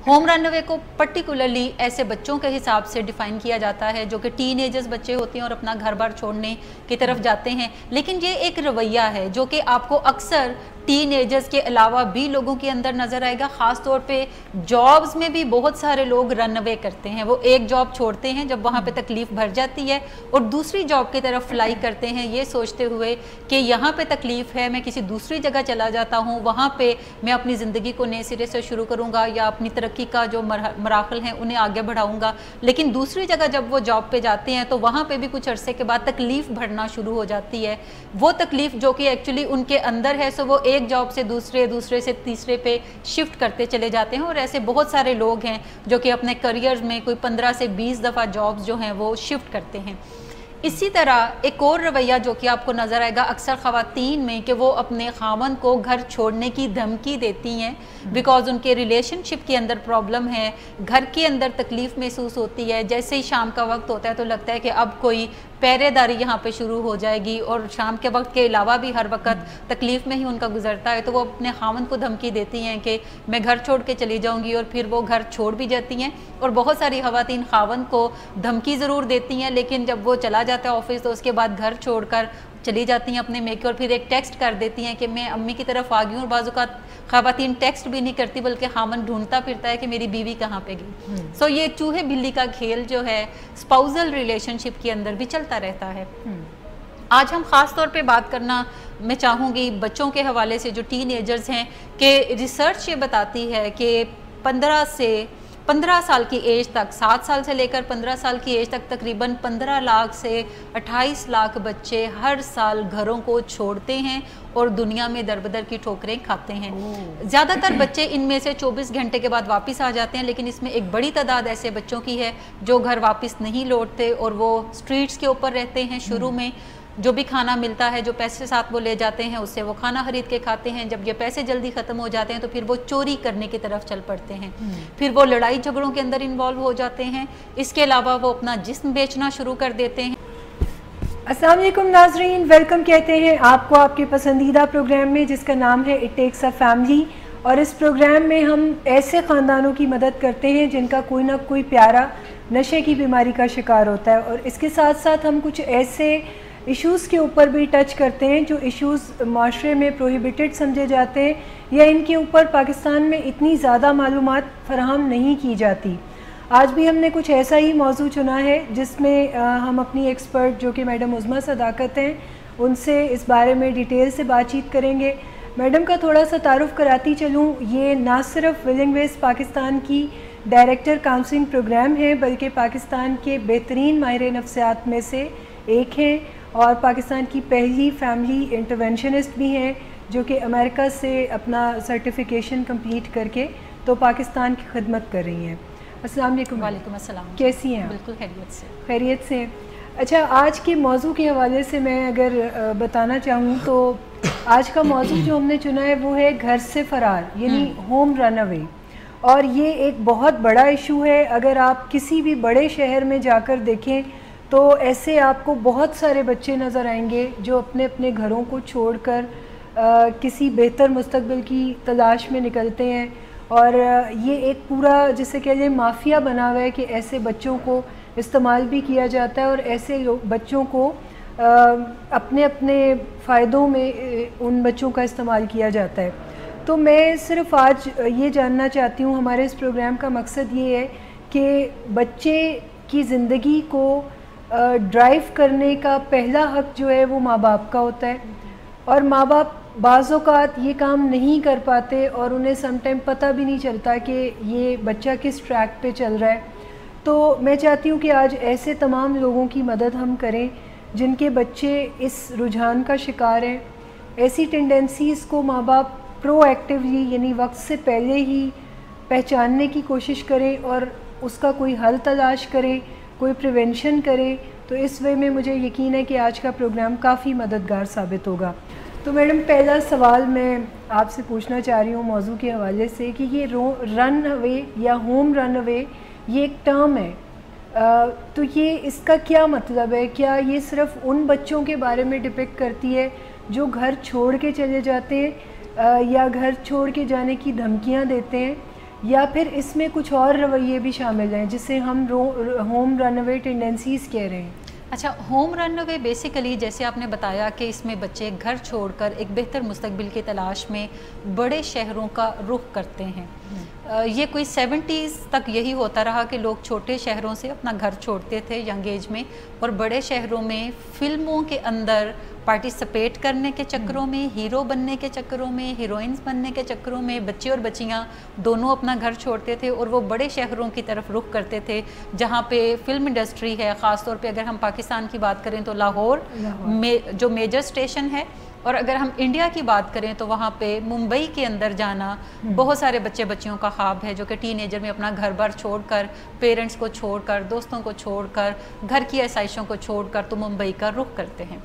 Home رن اوے کو particularly ایسے بچوں کے حساب سے ڈیفائن کیا جاتا ہے جو کہ ٹین ایجرز بچے ہوتے ہیں اور اپنا گھر بار چھوڑنے کی طرف جاتے ہیں، لیکن یہ ایک رویہ ہے جو کہ آپ کو اکثر ٹین ایجرز کے علاوہ بھی لوگوں کے اندر نظر آئے گا. خاص طور پہ جابز میں بھی بہت سارے لوگ رن اوے کرتے ہیں. وہ ایک جاب چھوڑتے ہیں جب وہاں پہ تکلیف بھر جاتی ہے اور دوسری جاب کی طرف فلائی کرتے ہیں یہ سوچتے ہوئے کہ یہاں پہ تکلیف ہے، میں کسی دوسری جگہ چلا جاتا ہوں، وہاں پہ میں اپنی زندگی کو نئے سرے سے شروع کروں گا یا اپنی ترقی کا جو مراحل ہیں انہیں آگے بڑھاؤں گا. لیکن دوسری جگہ جب وہ جاب پہ جاتے ہیں تو وہاں پہ بھی کچھ عرصے کے بعد تکلیف بڑھنا شروع ہو جاتی ہے. وہ تکلیف جو کہ ایکچولی ان کے اندر ہے، سو وہ ایک جاب سے دوسرے سے تیسرے پہ شفٹ کرتے چلے جاتے ہیں. اور ایسے بہت سارے لوگ ہیں جو کہ اپنے کریئر میں کوئی 15 سے 20 دفعہ جابز جو ہیں وہ شفٹ کرتے ہیں. اسی طرح ایک اور رویہ جو کہ آپ کو نظر آئے گا اکثر خواتین میں کہ وہ اپنے خاوند کو گھر چھوڑنے کی دھمکی دیتی ہیں بیکاز ان کے ریلیشن شپ کے اندر پرابلم ہے، گھر کے اندر تکلیف محسوس ہوتی ہے. جیسے ہی شام کا وقت ہوتا ہے تو لگتا ہے کہ اب کوئی پہرے داری یہاں پہ شروع ہو جائے گی، اور شام کے وقت کے علاوہ بھی ہر وقت تکلیف میں ہی ان کا گزرتا ہے. تو وہ اپنے خاوند کو دھمکی دیتی ہیں کہ میں گھر چھوڑ کے چلی جاؤں گی، اور پھر وہ گھر چھوڑ بھی جاتی ہیں. اور بہت ساری خواتین خاوند کو دھمکی ضرور دیتی ہیں لیکن جب وہ چلا جاتا ہے آفس تو اس کے بعد گھر چھوڑ کر چلی جاتی ہیں اپنے میکے، اور پھر ایک ٹیکسٹ کر دیتی ہیں کہ میں امی کی طرف آ گئی ہوں. اور بعض اوقات خواتین ٹیکسٹ بھی نہیں کرتی بلکہ خاوند ڈھونڈتا پھرتا ہے کہ میری بیوی کہاں پہ گئی. سو یہ چوہے بلی کا کھیل جو ہے اسپاؤزل ریلیشن شپ کے اندر بھی چلتا رہتا ہے. آج ہم خاص طور پہ بات کرنا میں چاہوں گی بچوں کے حوالے سے جو ٹین ایجرز ہیں کہ ریسرچ یہ بتاتی ہے کہ 15 سال کی ایج تک، 7 سال سے لے کر 15 سال کی ایج تک تقریباً 15 لاکھ سے 28 لاکھ بچے ہر سال گھروں کو چھوڑتے ہیں اور دنیا میں در بدر کی ٹھوکریں کھاتے ہیں. زیادہ تر بچے ان میں سے 24 گھنٹے کے بعد واپس آ جاتے ہیں، لیکن اس میں ایک بڑی تعداد ایسے بچوں کی ہے جو گھر واپس نہیں لوٹتے اور وہ سٹریٹس کے اوپر رہتے ہیں. شروع میں جو بھی کھانا ملتا ہے، جو پیسے ساتھ وہ لے جاتے ہیں اس سے وہ کھانا خرید کے کھاتے ہیں. جب یہ پیسے جلدی ختم ہو جاتے ہیں تو پھر وہ چوری کرنے کی طرف چل پڑتے ہیں، پھر وہ لڑائی جھگڑوں کے اندر انوالو ہو جاتے ہیں. اس کے علاوہ وہ اپنا جسم بیچنا شروع کر دیتے ہیں. السلام علیکم ناظرین، ویلکم کہتے ہیں آپ کو آپ کے پسندیدہ پروگرام میں جس کا نام ہے اٹ ٹیکس اے فیملی. اور اس پروگرام میں ہم ایسے خاندانوں کی مدد کرتے ہیں جن کا کوئی نہ کوئی پیارا نشے کی بیماری کا شکار ہوتا ہے، اور اس کے ساتھ ساتھ ہم کچھ ایسے ایشوز کے اوپر بھی ٹچ کرتے ہیں جو ایشوز معاشرے میں پروہیبیٹڈ سمجھے جاتے ہیں یا ان کے اوپر پاکستان میں اتنی زیادہ معلومات فراہم نہیں کی جاتی. آج بھی ہم نے کچھ ایسا ہی موضوع چنا ہے جس میں ہم اپنی ایکسپرٹ جو کہ میڈم عظمیٰ صداقت ہیں ان سے اس بارے میں ڈیٹیل سے بات چیت کریں گے. میڈم کا تھوڑا سا تعارف کراتی چلوں، یہ نہ صرف ولنگ ویز پاکستان کی ڈائریکٹر کاؤنسلنگ پروگرام ہے بلکہ پاکستان کے بہترین ماہر نفسیات میں سے ایک ہیں اور پاکستان کی پہلی فیملی انٹرونشنسٹ بھی ہیں جو کہ امریکہ سے اپنا سرٹیفیکیشن کمپلیٹ کر کے تو پاکستان کی خدمت کر رہی ہیں. السلام علیکم. وعلیکم السلام. کیسی ہیں؟ بالکل خیریت سے. خیریت سے. اچھا، آج کے موضوع کے حوالے سے میں اگر بتانا چاہوں تو آج کا موضوع جو ہم نے چنا ہے وہ ہے گھر سے فرار، یعنی ہوم رن اوے. اور یہ ایک بہت بڑا ایشو ہے. اگر آپ کسی بھی بڑے شہر میں جا کر دیکھیں تو ایسے آپ کو بہت سارے بچے نظر آئیں گے جو اپنے اپنے گھروں کو چھوڑ کر کسی بہتر مستقبل کی تلاش میں نکلتے ہیں. اور یہ ایک پورا جسے کہہ لیں مافیا بنا ہوا ہے کہ ایسے بچوں کو استعمال بھی کیا جاتا ہے اور ایسے بچوں کو اپنے اپنے فائدوں میں ان بچوں کا استعمال کیا جاتا ہے. تو میں صرف آج یہ جاننا چاہتی ہوں، ہمارے اس پروگرام کا مقصد یہ ہے کہ بچے کی زندگی کو ڈرائیو کرنے کا پہلا حق جو ہے وہ ماں باپ کا ہوتا ہے، اور ماں باپ بعض اوقات یہ کام نہیں کر پاتے اور انہیں سم ٹائم پتہ بھی نہیں چلتا کہ یہ بچہ کس ٹریک پہ چل رہا ہے. تو میں چاہتی ہوں کہ آج ایسے تمام لوگوں کی مدد ہم کریں جن کے بچے اس رجحان کا شکار ہیں. ایسی ٹینڈنسیز کو ماں باپ پرو ایکٹیولی یعنی وقت سے پہلے ہی پہچاننے کی کوشش کریں اور اس کا کوئی حل تلاش کریں، کوئی پریونشن کرے. تو اس وے میں مجھے یقین ہے کہ آج کا پروگرام کافی مددگار ثابت ہوگا. تو میڈم، پہلا سوال میں آپ سے پوچھنا چاہ رہی ہوں موضوع کے حوالے سے کہ یہ رن اوے یا ہوم رن اوے یہ ایک ٹرم ہے، تو یہ اس کا کیا مطلب ہے؟ کیا یہ صرف ان بچوں کے بارے میں ڈپکٹ کرتی ہے جو گھر چھوڑ کے چلے جاتے ہیں یا گھر چھوڑ کے جانے کی دھمکیاں دیتے ہیں، یا پھر اس میں کچھ اور رویے بھی شامل ہیں جسے ہم ہوم رن اوے ٹینڈنسیز کہہ رہے ہیں؟ اچھا، ہوم رن اوے بیسیکلی جیسے آپ نے بتایا کہ اس میں بچے گھر چھوڑ کر ایک بہتر مستقبل کی تلاش میں بڑے شہروں کا رخ کرتے ہیں. یہ کوئی 70s تک یہی ہوتا رہا کہ لوگ چھوٹے شہروں سے اپنا گھر چھوڑتے تھے ینگ ایج میں، اور بڑے شہروں میں فلموں کے اندر پارٹیسپیٹ کرنے کے چکروں میں، ہیرو بننے کے چکروں میں، ہیروئنز بننے کے چکروں میں بچے اور بچیاں دونوں اپنا گھر چھوڑتے تھے اور وہ بڑے شہروں کی طرف رخ کرتے تھے جہاں پہ فلم انڈسٹری ہے. خاص طور پہ اگر ہم پاکستان کی بات کریں تو لاہور جو میجر اسٹیشن ہے، اور اگر ہم انڈیا کی بات کریں تو وہاں پہ ممبئی کے اندر جانا بہت سارے بچے بچیوں کا خواب ہے جو کہ ٹین ایجر میں اپنا گھر بار چھوڑ کر، پیرنٹس کو چھوڑ کر، دوستوں کو چھوڑ کر، گھر کی آسائشوں کو چھوڑ کر تو ممبئی کا رخ کرتے ہیں.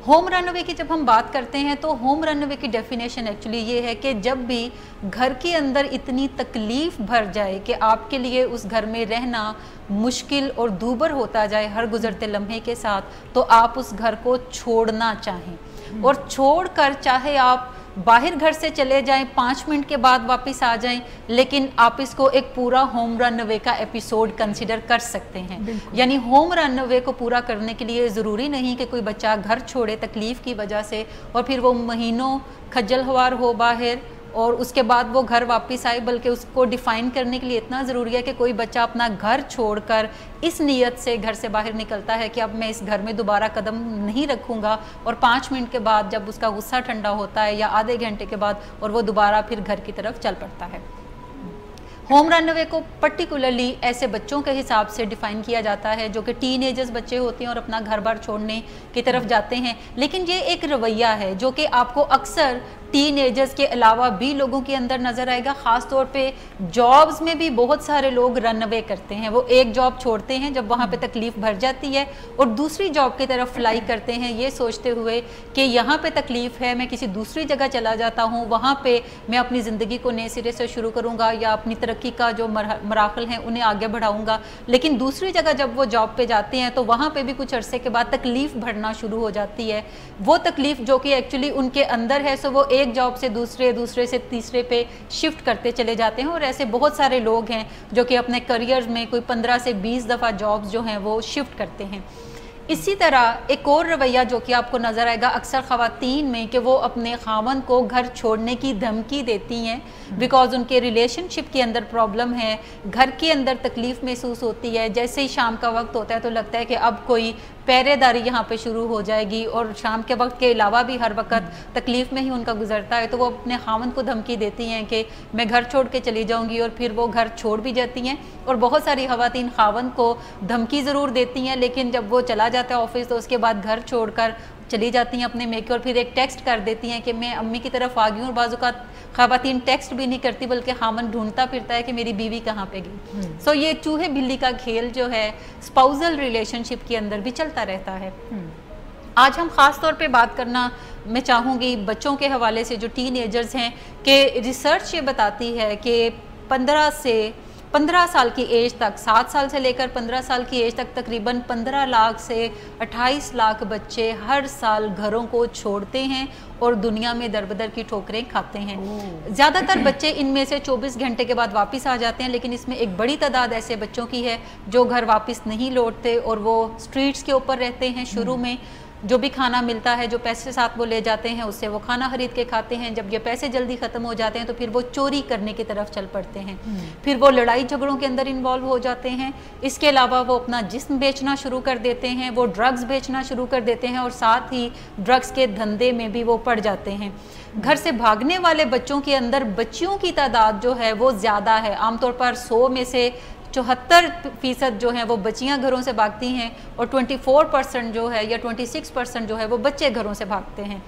ہوم رن اوے کی جب ہم بات کرتے ہیں تو ہوم رن اوے کی ڈیفینیشن ایکچولی یہ ہے کہ جب بھی گھر کے اندر اتنی تکلیف بھر جائے کہ آپ کے لیے اس گھر میں رہنا مشکل اور دوبر ہوتا جائے ہر گزرتے لمحے کے ساتھ، تو آپ اس گھر کو چھوڑنا چاہیں، اور چھوڑ کر چاہے آپ باہر گھر سے چلے جائیں، 5 منٹ کے بعد واپس آ جائیں، لیکن آپ اس کو ایک پورا ہوم رن اوے کا ایپیسوڈ کنسیڈر کر سکتے ہیں. یعنی ہوم رن اوے کو پورا کرنے کے لیے ضروری نہیں کہ کوئی بچہ گھر چھوڑے تکلیف کی وجہ سے اور پھر وہ مہینوں کھجل خوار ہو باہر اور اس کے بعد وہ گھر واپس آئے، بلکہ اس کو ڈیفائن کرنے کے لیے اتنا ضروری ہے کہ کوئی بچہ اپنا گھر چھوڑ کر اس نیت سے گھر سے باہر نکلتا ہے کہ اب میں اس گھر میں دوبارہ قدم نہیں رکھوں گا، اور 5 منٹ کے بعد جب اس کا غصہ ٹھنڈا ہوتا ہے یا آدھے گھنٹے کے بعد اور وہ دوبارہ پھر گھر کی طرف چل پڑتا ہے. ہوم رن اوے کو پرٹیکولرلی ایسے بچوں کے حساب سے ڈیفائن کیا جاتا ہے جو کہ ٹین ایجرز بچے ہوتے ہیں اور اپنا گھر بار چھوڑنے کی طرف جاتے ہیں، لیکن یہ ایک رویہ ہے جو کہ آپ کو اکثر ٹین ایجرز کے علاوہ بھی لوگوں کے اندر نظر آئے گا. خاص طور پہ جابز میں بھی بہت سارے لوگ رن اوے کرتے ہیں. وہ ایک جاب چھوڑتے ہیں جب وہاں پہ تکلیف بھر جاتی ہے اور دوسری جاب کی طرف فلائی کرتے ہیں یہ سوچتے ہوئے کہ یہاں پہ تکلیف ہے، میں کسی دوسری جگہ چلا جاتا ہوں، وہاں پہ میں اپنی زندگی کو نئے سرے سے شروع کروں گا یا اپنی ترقی کا جو مراحل ہیں انہیں آگے بڑھاؤں گا. لیکن دوسری جگہ جب وہ جاب پہ جاتے ہیں تو وہاں پہ بھی کچھ عرصے کے بعد تکلیف بڑھنا شروع ہو جاتی ہے. وہ تکلیف جو کہ ایکچولی ان کے اندر ہے، سو وہ ایک جاب سے دوسرے سے تیسرے پہ شفٹ کرتے چلے جاتے ہیں. اور ایسے بہت سارے لوگ ہیں جو کہ اپنے کریئر میں کوئی 15 سے 20 دفعہ جابز جو ہیں وہ شفٹ کرتے ہیں. اسی طرح ایک اور رویہ جو کہ آپ کو نظر آئے گا اکثر خواتین میں کہ وہ اپنے خاوند کو گھر چھوڑنے کی دھمکی دیتی ہیں بیکاز ان کے ریلیشن شپ کے اندر پرابلم ہے، گھر کے اندر تکلیف محسوس ہوتی ہے. جیسے ہی شام کا وقت ہوتا ہے تو لگتا ہے کہ اب کوئی پہرے داری یہاں پہ شروع ہو جائے گی، اور شام کے وقت کے علاوہ بھی ہر وقت تکلیف میں ہی ان کا گزرتا ہے. تو وہ اپنے خاوند کو دھمکی دیتی ہیں کہ میں گھر چھوڑ کے چلی جاؤں گی، اور پھر وہ گھر چھوڑ بھی جاتی ہیں. اور بہت ساری خواتین خاوند کو دھمکی ضرور دیتی ہیں لیکن جب وہ چلا جاتا ہے آفس تو اس کے بعد گھر چھوڑ کر چلی جاتی ہیں اپنے میکے، اور پھر ایک ٹیکسٹ کر دیتی ہیں کہ میں امی کی طرف آ گئی ہوں. اور بعض اوقات خواتین ٹیکسٹ بھی نہیں کرتی بلکہ خاوند ڈھونڈتا پھرتا ہے کہ میری بیوی کہاں پہ گئی. سو یہ چوہے بلی کا کھیل جو ہے اسپاؤزل ریلیشن شپ کے اندر بھی چلتا رہتا ہے. آج ہم خاص طور پہ بات کرنا میں چاہوں گی بچوں کے حوالے سے جو ٹین ایجرز ہیں کہ ریسرچ یہ بتاتی ہے کہ 15 سال کی ایج تک، 7 سال سے لے کر 15 سال کی ایج تک تقریباً 15 لاکھ سے 28 لاکھ بچے ہر سال گھروں کو چھوڑتے ہیں اور دنیا میں در بدر کی ٹھوکریں کھاتے ہیں. زیادہ تر بچے ان میں سے 24 گھنٹے کے بعد واپس آ جاتے ہیں، لیکن اس میں ایک بڑی تعداد ایسے بچوں کی ہے جو گھر واپس نہیں لوٹتے اور وہ سٹریٹس کے اوپر رہتے ہیں. شروع میں جو بھی کھانا ملتا ہے، جو پیسے ساتھ وہ لے جاتے ہیں اس سے وہ کھانا خرید کے کھاتے ہیں. جب یہ پیسے جلدی ختم ہو جاتے ہیں تو پھر وہ چوری کرنے کی طرف چل پڑتے ہیں، پھر وہ لڑائی جھگڑوں کے اندر انوالو ہو جاتے ہیں. اس کے علاوہ وہ اپنا جسم بیچنا شروع کر دیتے ہیں، وہ ڈرگز بیچنا شروع کر دیتے ہیں، اور ساتھ ہی ڈرگز کے دھندے میں بھی وہ پڑ جاتے ہیں. گھر سے بھاگنے والے بچوں کے اندر بچیوں کی تعداد جو ہے وہ زیادہ ہے. عام طور پر 100 میں سے 74% جو ہیں وہ بچیاں گھروں سے بھاگتی ہیں، اور 24% جو ہے یا 26% جو ہے وہ بچے گھروں سے بھاگتے ہیں.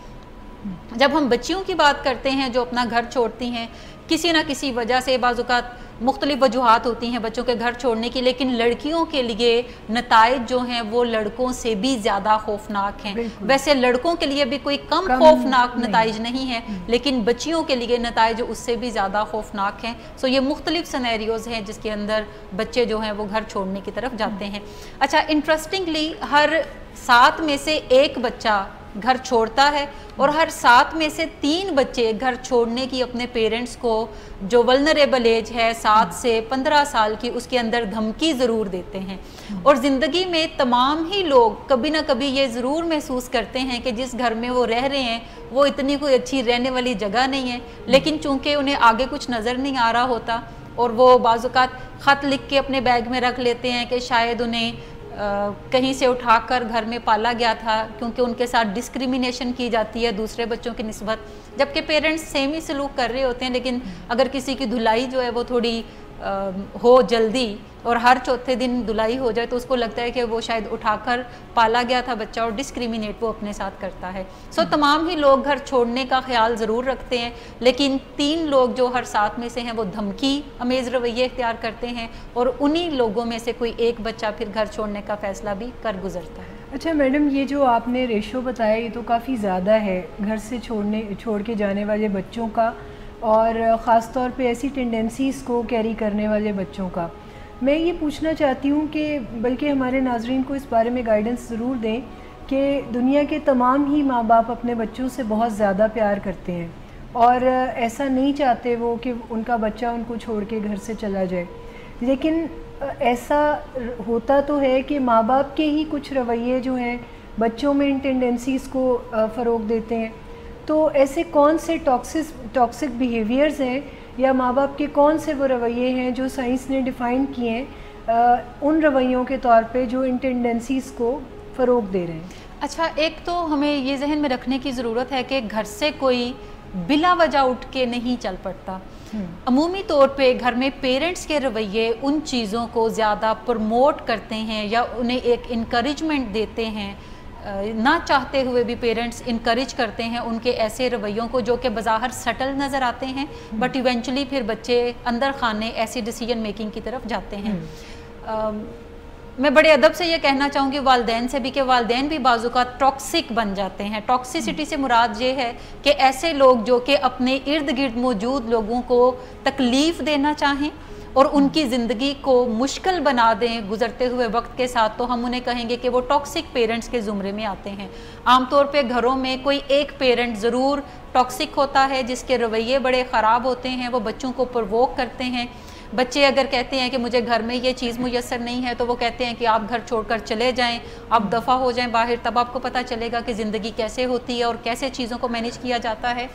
جب ہم بچیوں کی بات کرتے ہیں جو اپنا گھر چھوڑتی ہیں کسی نہ کسی وجہ سے، بعض اوقات مختلف وجوہات ہوتی ہیں بچوں کے گھر چھوڑنے کی، لیکن لڑکیوں کے لیے نتائج جو ہیں وہ لڑکوں سے بھی زیادہ خوفناک ہیں. ویسے لڑکوں کے لیے بھی کوئی کم خوفناک نتائج نہیں ہیں، لیکن بچیوں کے لیے نتائج اس سے بھی زیادہ خوفناک ہیں. سو یہ مختلف سینیریوز ہیں جس کے اندر بچے جو ہیں وہ گھر چھوڑنے کی طرف جاتے ہیں. اچھا، انٹرسٹنگلی ہر 7 میں سے 1 بچہ گھر چھوڑتا ہے اور ہر 7 میں سے 3 بچے گھر چھوڑنے کی اپنے پیرنٹس کو جو ولنریبل ایج ہے 7 سے 15 سال کی اس کے اندر دھمکی ضرور دیتے ہیں. اور زندگی میں تمام ہی لوگ کبھی نہ کبھی یہ ضرور محسوس کرتے ہیں کہ جس گھر میں وہ رہ رہے ہیں وہ اتنی کوئی اچھی رہنے والی جگہ نہیں ہے, لیکن چونکہ انہیں آگے کچھ نظر نہیں آ رہا ہوتا اور وہ بعض اوقات خط لکھ کے اپنے بیگ میں رکھ لیتے ہیں کہ شاید انہیں کہیں سے اٹھا کر گھر میں پالا گیا تھا کیونکہ ان کے ساتھ ڈسکریمنیشن کی جاتی ہے دوسرے بچوں کی نسبت, جبکہ پیرنٹس سیم ہی سلوک کر رہے ہوتے ہیں, لیکن اگر کسی کی دھلائی جو ہے وہ تھوڑی ہو جلدی اور ہر چوتھے دن دھلائی ہو جائے تو اس کو لگتا ہے کہ وہ شاید اٹھا کر پالا گیا تھا بچہ, اور ڈسکریمنیٹ وہ اپنے ساتھ کرتا ہے. تمام ہی لوگ گھر چھوڑنے کا خیال ضرور رکھتے ہیں, لیکن 3 لوگ جو ہر 7 میں سے ہیں وہ دھمکی امیز رویے اختیار کرتے ہیں, اور انہی لوگوں میں سے کوئی ایک بچہ پھر گھر چھوڑنے کا فیصلہ بھی کر گزرتا ہے. اچھا میڈم, یہ جو آپ نے ریشو بتایا یہ تو کافی زیادہ ہے گھر سے چھوڑ کے جانے والے بچوں کا, اور خاص طور پہ ایسی ٹینڈنسیز کو کیری کرنے والے بچوں کا. میں یہ پوچھنا چاہتی ہوں کہ بلکہ ہمارے ناظرین کو اس بارے میں گائیڈنس ضرور دیں کہ دنیا کے تمام ہی ماں باپ اپنے بچوں سے بہت زیادہ پیار کرتے ہیں اور ایسا نہیں چاہتے وہ کہ ان کا بچہ ان کو چھوڑ کے گھر سے چلا جائے, لیکن ایسا ہوتا تو ہے کہ ماں باپ کے ہی کچھ رویے جو ہیں بچوں میں ان ٹینڈنسیز کو فروغ دیتے ہیں. تو ایسے کون سے ٹاکسک بیہیویئرز ہیں یا ماں باپ کے کون سے وہ رویے ہیں جو سائنس نے ڈیفائن کیے ہیں ان رویوں کے طور پہ جو ان ٹینڈنسیز کو فروغ دے رہے ہیں؟ اچھا, ایک تو ہمیں یہ ذہن میں رکھنے کی ضرورت ہے کہ گھر سے کوئی بلا وجہ اٹھ کے نہیں چل پڑتا. عمومی طور پہ گھر میں پیرنٹس کے رویے ان چیزوں کو زیادہ پروموٹ کرتے ہیں یا انہیں ایک انکریجمنٹ دیتے ہیں, نہ چاہتے ہوئے بھی پیرنٹس انکریج کرتے ہیں ان کے ایسے رویوں کو جو کہ بظاہر سٹل نظر آتے ہیں, بٹ ایونچولی پھر بچے اندر خانے ایسی ڈیسیجن میکنگ کی طرف جاتے ہیں. میں بڑے ادب سے یہ کہنا چاہوں گی والدین سے بھی کہ والدین بھی بعض اوقات ٹاکسک بن جاتے ہیں. ٹاکسیسٹی سے مراد یہ ہے کہ ایسے لوگ جو کہ اپنے ارد گرد موجود لوگوں کو تکلیف دینا چاہیں اور ان کی زندگی کو مشکل بنا دیں گزرتے ہوئے وقت کے ساتھ, تو ہم انہیں کہیں گے کہ وہ ٹاکسک پیرنٹس کے زمرے میں آتے ہیں. عام طور پہ گھروں میں کوئی ایک پیرنٹ ضرور ٹاکسک ہوتا ہے جس کے رویے بڑے خراب ہوتے ہیں, وہ بچوں کو پرووک کرتے ہیں. بچے اگر کہتے ہیں کہ مجھے گھر میں یہ چیز میسر نہیں ہے تو وہ کہتے ہیں کہ آپ گھر چھوڑ کر چلے جائیں, آپ دفع ہو جائیں باہر, تب آپ کو پتہ چلے گا کہ زندگی کیسے ہوتی ہے اور کیسے چیزوں کو مینیج کیا جاتا ہے.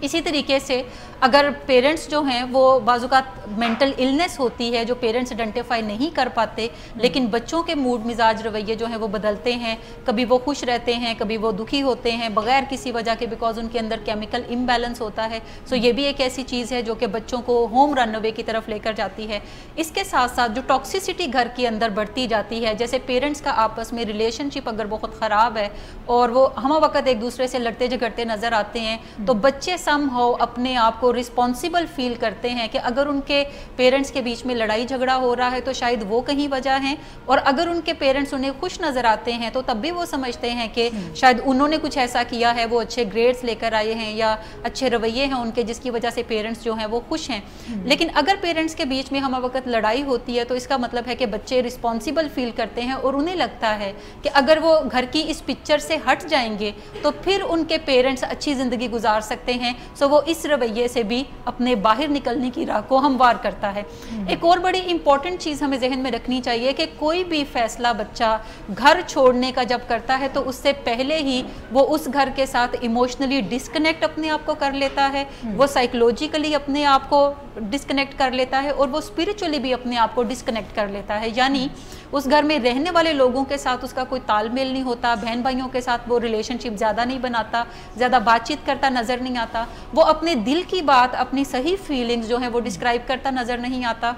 اسی طریقے سے اگر پیرنٹس جو ہیں وہ بعض اوقات مینٹل النس ہوتی ہے جو پیرنٹس آئیڈینٹیفائی نہیں کر پاتے, لیکن بچوں کے موڈ مزاج رویے جو ہیں وہ بدلتے ہیں, کبھی وہ خوش رہتے ہیں کبھی وہ دکھی ہوتے ہیں بغیر کسی وجہ کے, بیکاز ان کے اندر کیمیکل امبیلنس ہوتا ہے. سو یہ بھی ایک ایسی چیز ہے جو کہ بچوں کو ہوم رن اوے کی طرف لے کر جاتی ہے. اس کے ساتھ ساتھ جو ٹاکسیسٹی گھر کے اندر بڑھتی جاتی ہے, جیسے پیرنٹس کا آپس میں ریلیشن شپ اگر بہت خراب ہے اور وہ ہمہ وقت ایک دوسرے سے لڑتے جھگڑتے نظر آتے ہیں, تو بچے سم ہاؤ اپنے آپ کو رسپانسیبل فیل کرتے ہیں کہ اگر ان کے پیرنٹس کے بیچ میں لڑائی جھگڑا ہو رہا ہے تو شاید وہ کہیں وجہ ہیں, اور اگر ان کے پیرنٹس انہیں خوش نظر آتے ہیں تو تب بھی وہ سمجھتے ہیں کہ شاید انہوں نے کچھ ایسا کیا ہے, وہ اچھے گریڈز لے کر آئے ہیں یا اچھے رویے ہیں ان کے جس کی وجہ سے پیرنٹس جو ہیں وہ خوش ہیں. لیکن اگر پیرنٹس کے بیچ میں ہمہ وقت لڑائی ہوتی ہے تو اس کا مطلب ہے کہ بچے رسپانسیبل فیل کرتے ہیں اور انہیں لگتا ہے کہ اگر وہ گھر کی اس پکچر سے ہٹ جائیں گے تو پھر ان کے پیرنٹس اچھی زندگی گزار سکتے ہیں. سو وہ اس رویے سے بھی اپنے باہر نکلنے کی راہ کو ہموار کرتا ہے. ایک اور بڑی امپورٹنٹ چیز ہمیں ذہن میں رکھنی چاہیے کہ کوئی بھی فیصلہ بچہ گھر چھوڑنے کا جب کرتا ہے تو اس سے پہلے ہی وہ اس گھر کے ساتھ ایموشنلی ڈسکنیکٹ اپنے آپ کو کر لیتا ہے, وہ سائیکولوجیکلی اپنے آپ کو ڈسکنیکٹ کر لیتا ہے اور وہ اسپرچولی بھی اپنے آپ کو ڈسکنیکٹ کر لیتا ہے. یعنی اس گھر میں رہنے والے لوگوں کے ساتھ اس کا کوئی تال میل نہیں ہوتا, بہن بھائیوں کے ساتھ وہ ریلیشن شپ زیادہ نہیں بناتا, زیادہ بات چیت کرتا نظر نہیں آتا, وہ اپنے دل کی بات اپنی صحیح فیلنگز جو ہیں وہ ڈسکرائب کرتا نظر نہیں آتا.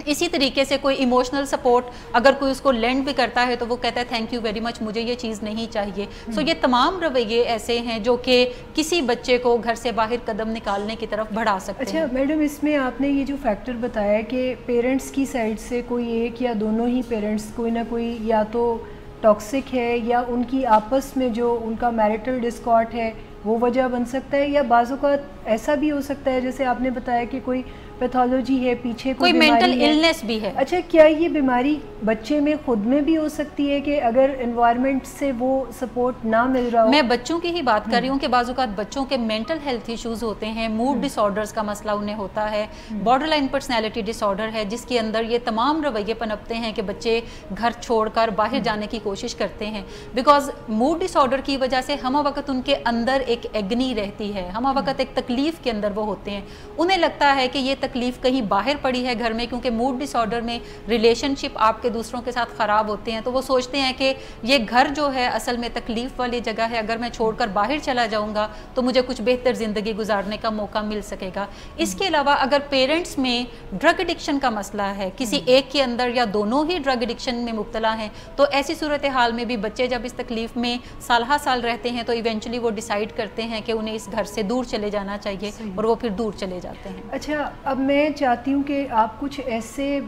اسی طریقے سے کوئی ایموشنل سپورٹ اگر کوئی اس کو لینڈ بھی کرتا ہے تو وہ کہتا ہے تھینک یو ویری مچ, مجھے یہ چیز نہیں چاہیے. سو یہ تمام رویے ایسے ہیں جو کہ کسی بچے کو گھر سے باہر قدم نکالنے کی طرف بڑھا سکتے ہیں. اچھا میڈم, اس میں آپ نے یہ جو فیکٹر بتایا کہ پیرنٹس کی سائڈ سے کوئی ایک یا دونوں ہی پیرنٹس کوئی نہ کوئی یا تو ٹاکسک ہے یا ان کی آپس میں جو ان کا میرٹل ڈسکارڈ ہے وہ وجہ بن سکتا ہے، یا بعض اوقات ایسا بھی ہو سکتا ہے جیسے آپ نے بتایا کہ کوئی پیتھولوجی ہے، پیچھے کوئی مینٹل النس بھی ہے. اچھا، کیا یہ بیماری بچے میں خود میں بھی ہو سکتی ہے کہ اگر انوائرمنٹ سے وہ سپورٹ نہ مل رہا ہو؟ میں بچوں کی ہی بات کر رہی ہوں کہ بعض اوقات بچوں کے مینٹل ہیلتھ ایشوز ہوتے ہیں، موڈ ڈس آرڈرز کا مسئلہ انہیں ہوتا ہے، بارڈر لائن پرسنالٹی ڈس آرڈر ہے جس کے اندر یہ تمام رویے پنپتے ہیں کہ بچے گھر چھوڑ کر باہر جانے کی کوشش کرتے ہیں، بیکاز موڈ ڈس آرڈر کی وجہ سے ہمہ وقت ان کے اندر ایک ایگنی رہتی ہے، ہمہ وقت ایک تکلیف کے اندر وہ ہوتے ہیں، انہیں لگتا ہے کہ یہ تکلیف کہیں باہر پڑی ہے گھر میں، کیونکہ موڈ ڈس آرڈر میں ریلیشن شپ آپ کے دوسروں کے ساتھ خراب ہوتے ہیں، تو وہ سوچتے ہیں کہ یہ گھر جو ہے اصل میں تکلیف والی جگہ ہے، اگر میں چھوڑ کر باہر چلا جاؤں گا تو مجھے کچھ بہتر زندگی گزارنے کا موقع مل سکے گا. اس کے علاوہ اگر پیرنٹس میں ڈرگ ایڈکشن کا مسئلہ ہے، کسی ایک کے اندر یا دونوں ہی ڈرگ ایڈکشن میں مبتلا ہیں، تو ایسی صورتحال میں بھی بچے جب اس تکلیف میں سالہ سال رہتے ہیں تو ایونچولی وہ ڈیسائیڈ کرتے ہیں کہ انہیں اس گھر سے دور چلے جانا چاہیے، اور وہ پھر دور چلے جاتے ہیں. اچھا، اب میں چاہتی ہوں کہ آپ کچھ ایسے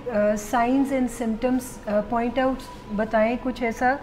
signs and symptoms point out بتائیں، کچھ ایسا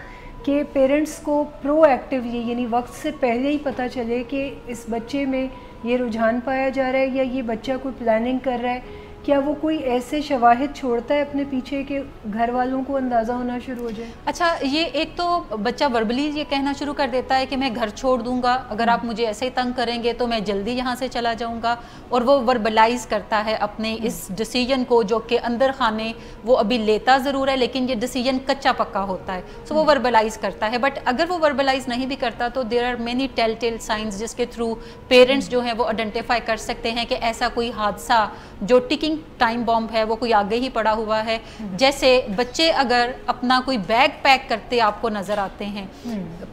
کہ پیرنٹس کو پرو ایکٹیولی، یعنی وقت سے پہلے ہی پتہ چلے کہ اس بچے میں یہ رجحان پایا جا رہا ہے یا یہ بچہ کوئی پلاننگ کر رہا ہے. کیا وہ کوئی ایسے شواہد چھوڑتا ہے اپنے پیچھے کہ گھر والوں کو اندازہ ہونا شروع ہو جائے؟ اچھا، یہ ایک تو بچہ وربلی یہ کہنا شروع کر دیتا ہے کہ میں گھر چھوڑ دوں گا، اگر آپ مجھے ایسے ہی تنگ کریں گے تو میں جلدی یہاں سے چلا جاؤں گا، اور وہ وربلائز کرتا ہے اپنے اس ڈیسیجن کو، جو کہ اندر خانے وہ ابھی لیتا ضرور ہے لیکن یہ ڈیسیجن کچا پکا ہوتا ہے، سو وہ وربلائز کرتا ہے. بٹ اگر وہ وربلائز نہیں بھی کرتا تو there are many tell tell signs جس کے تھرو پیرنٹس جو ہیں وہ آئیڈینٹیفائی کر سکتے ہیں کہ ایسا کوئی حادثہ جو ٹکنگ ٹائم بامب ہے وہ کوئی آگے ہی پڑا ہوا ہے. جیسے بچے اگر اپنا کوئی بیگ پیک کرتے آپ کو نظر آتے ہیں،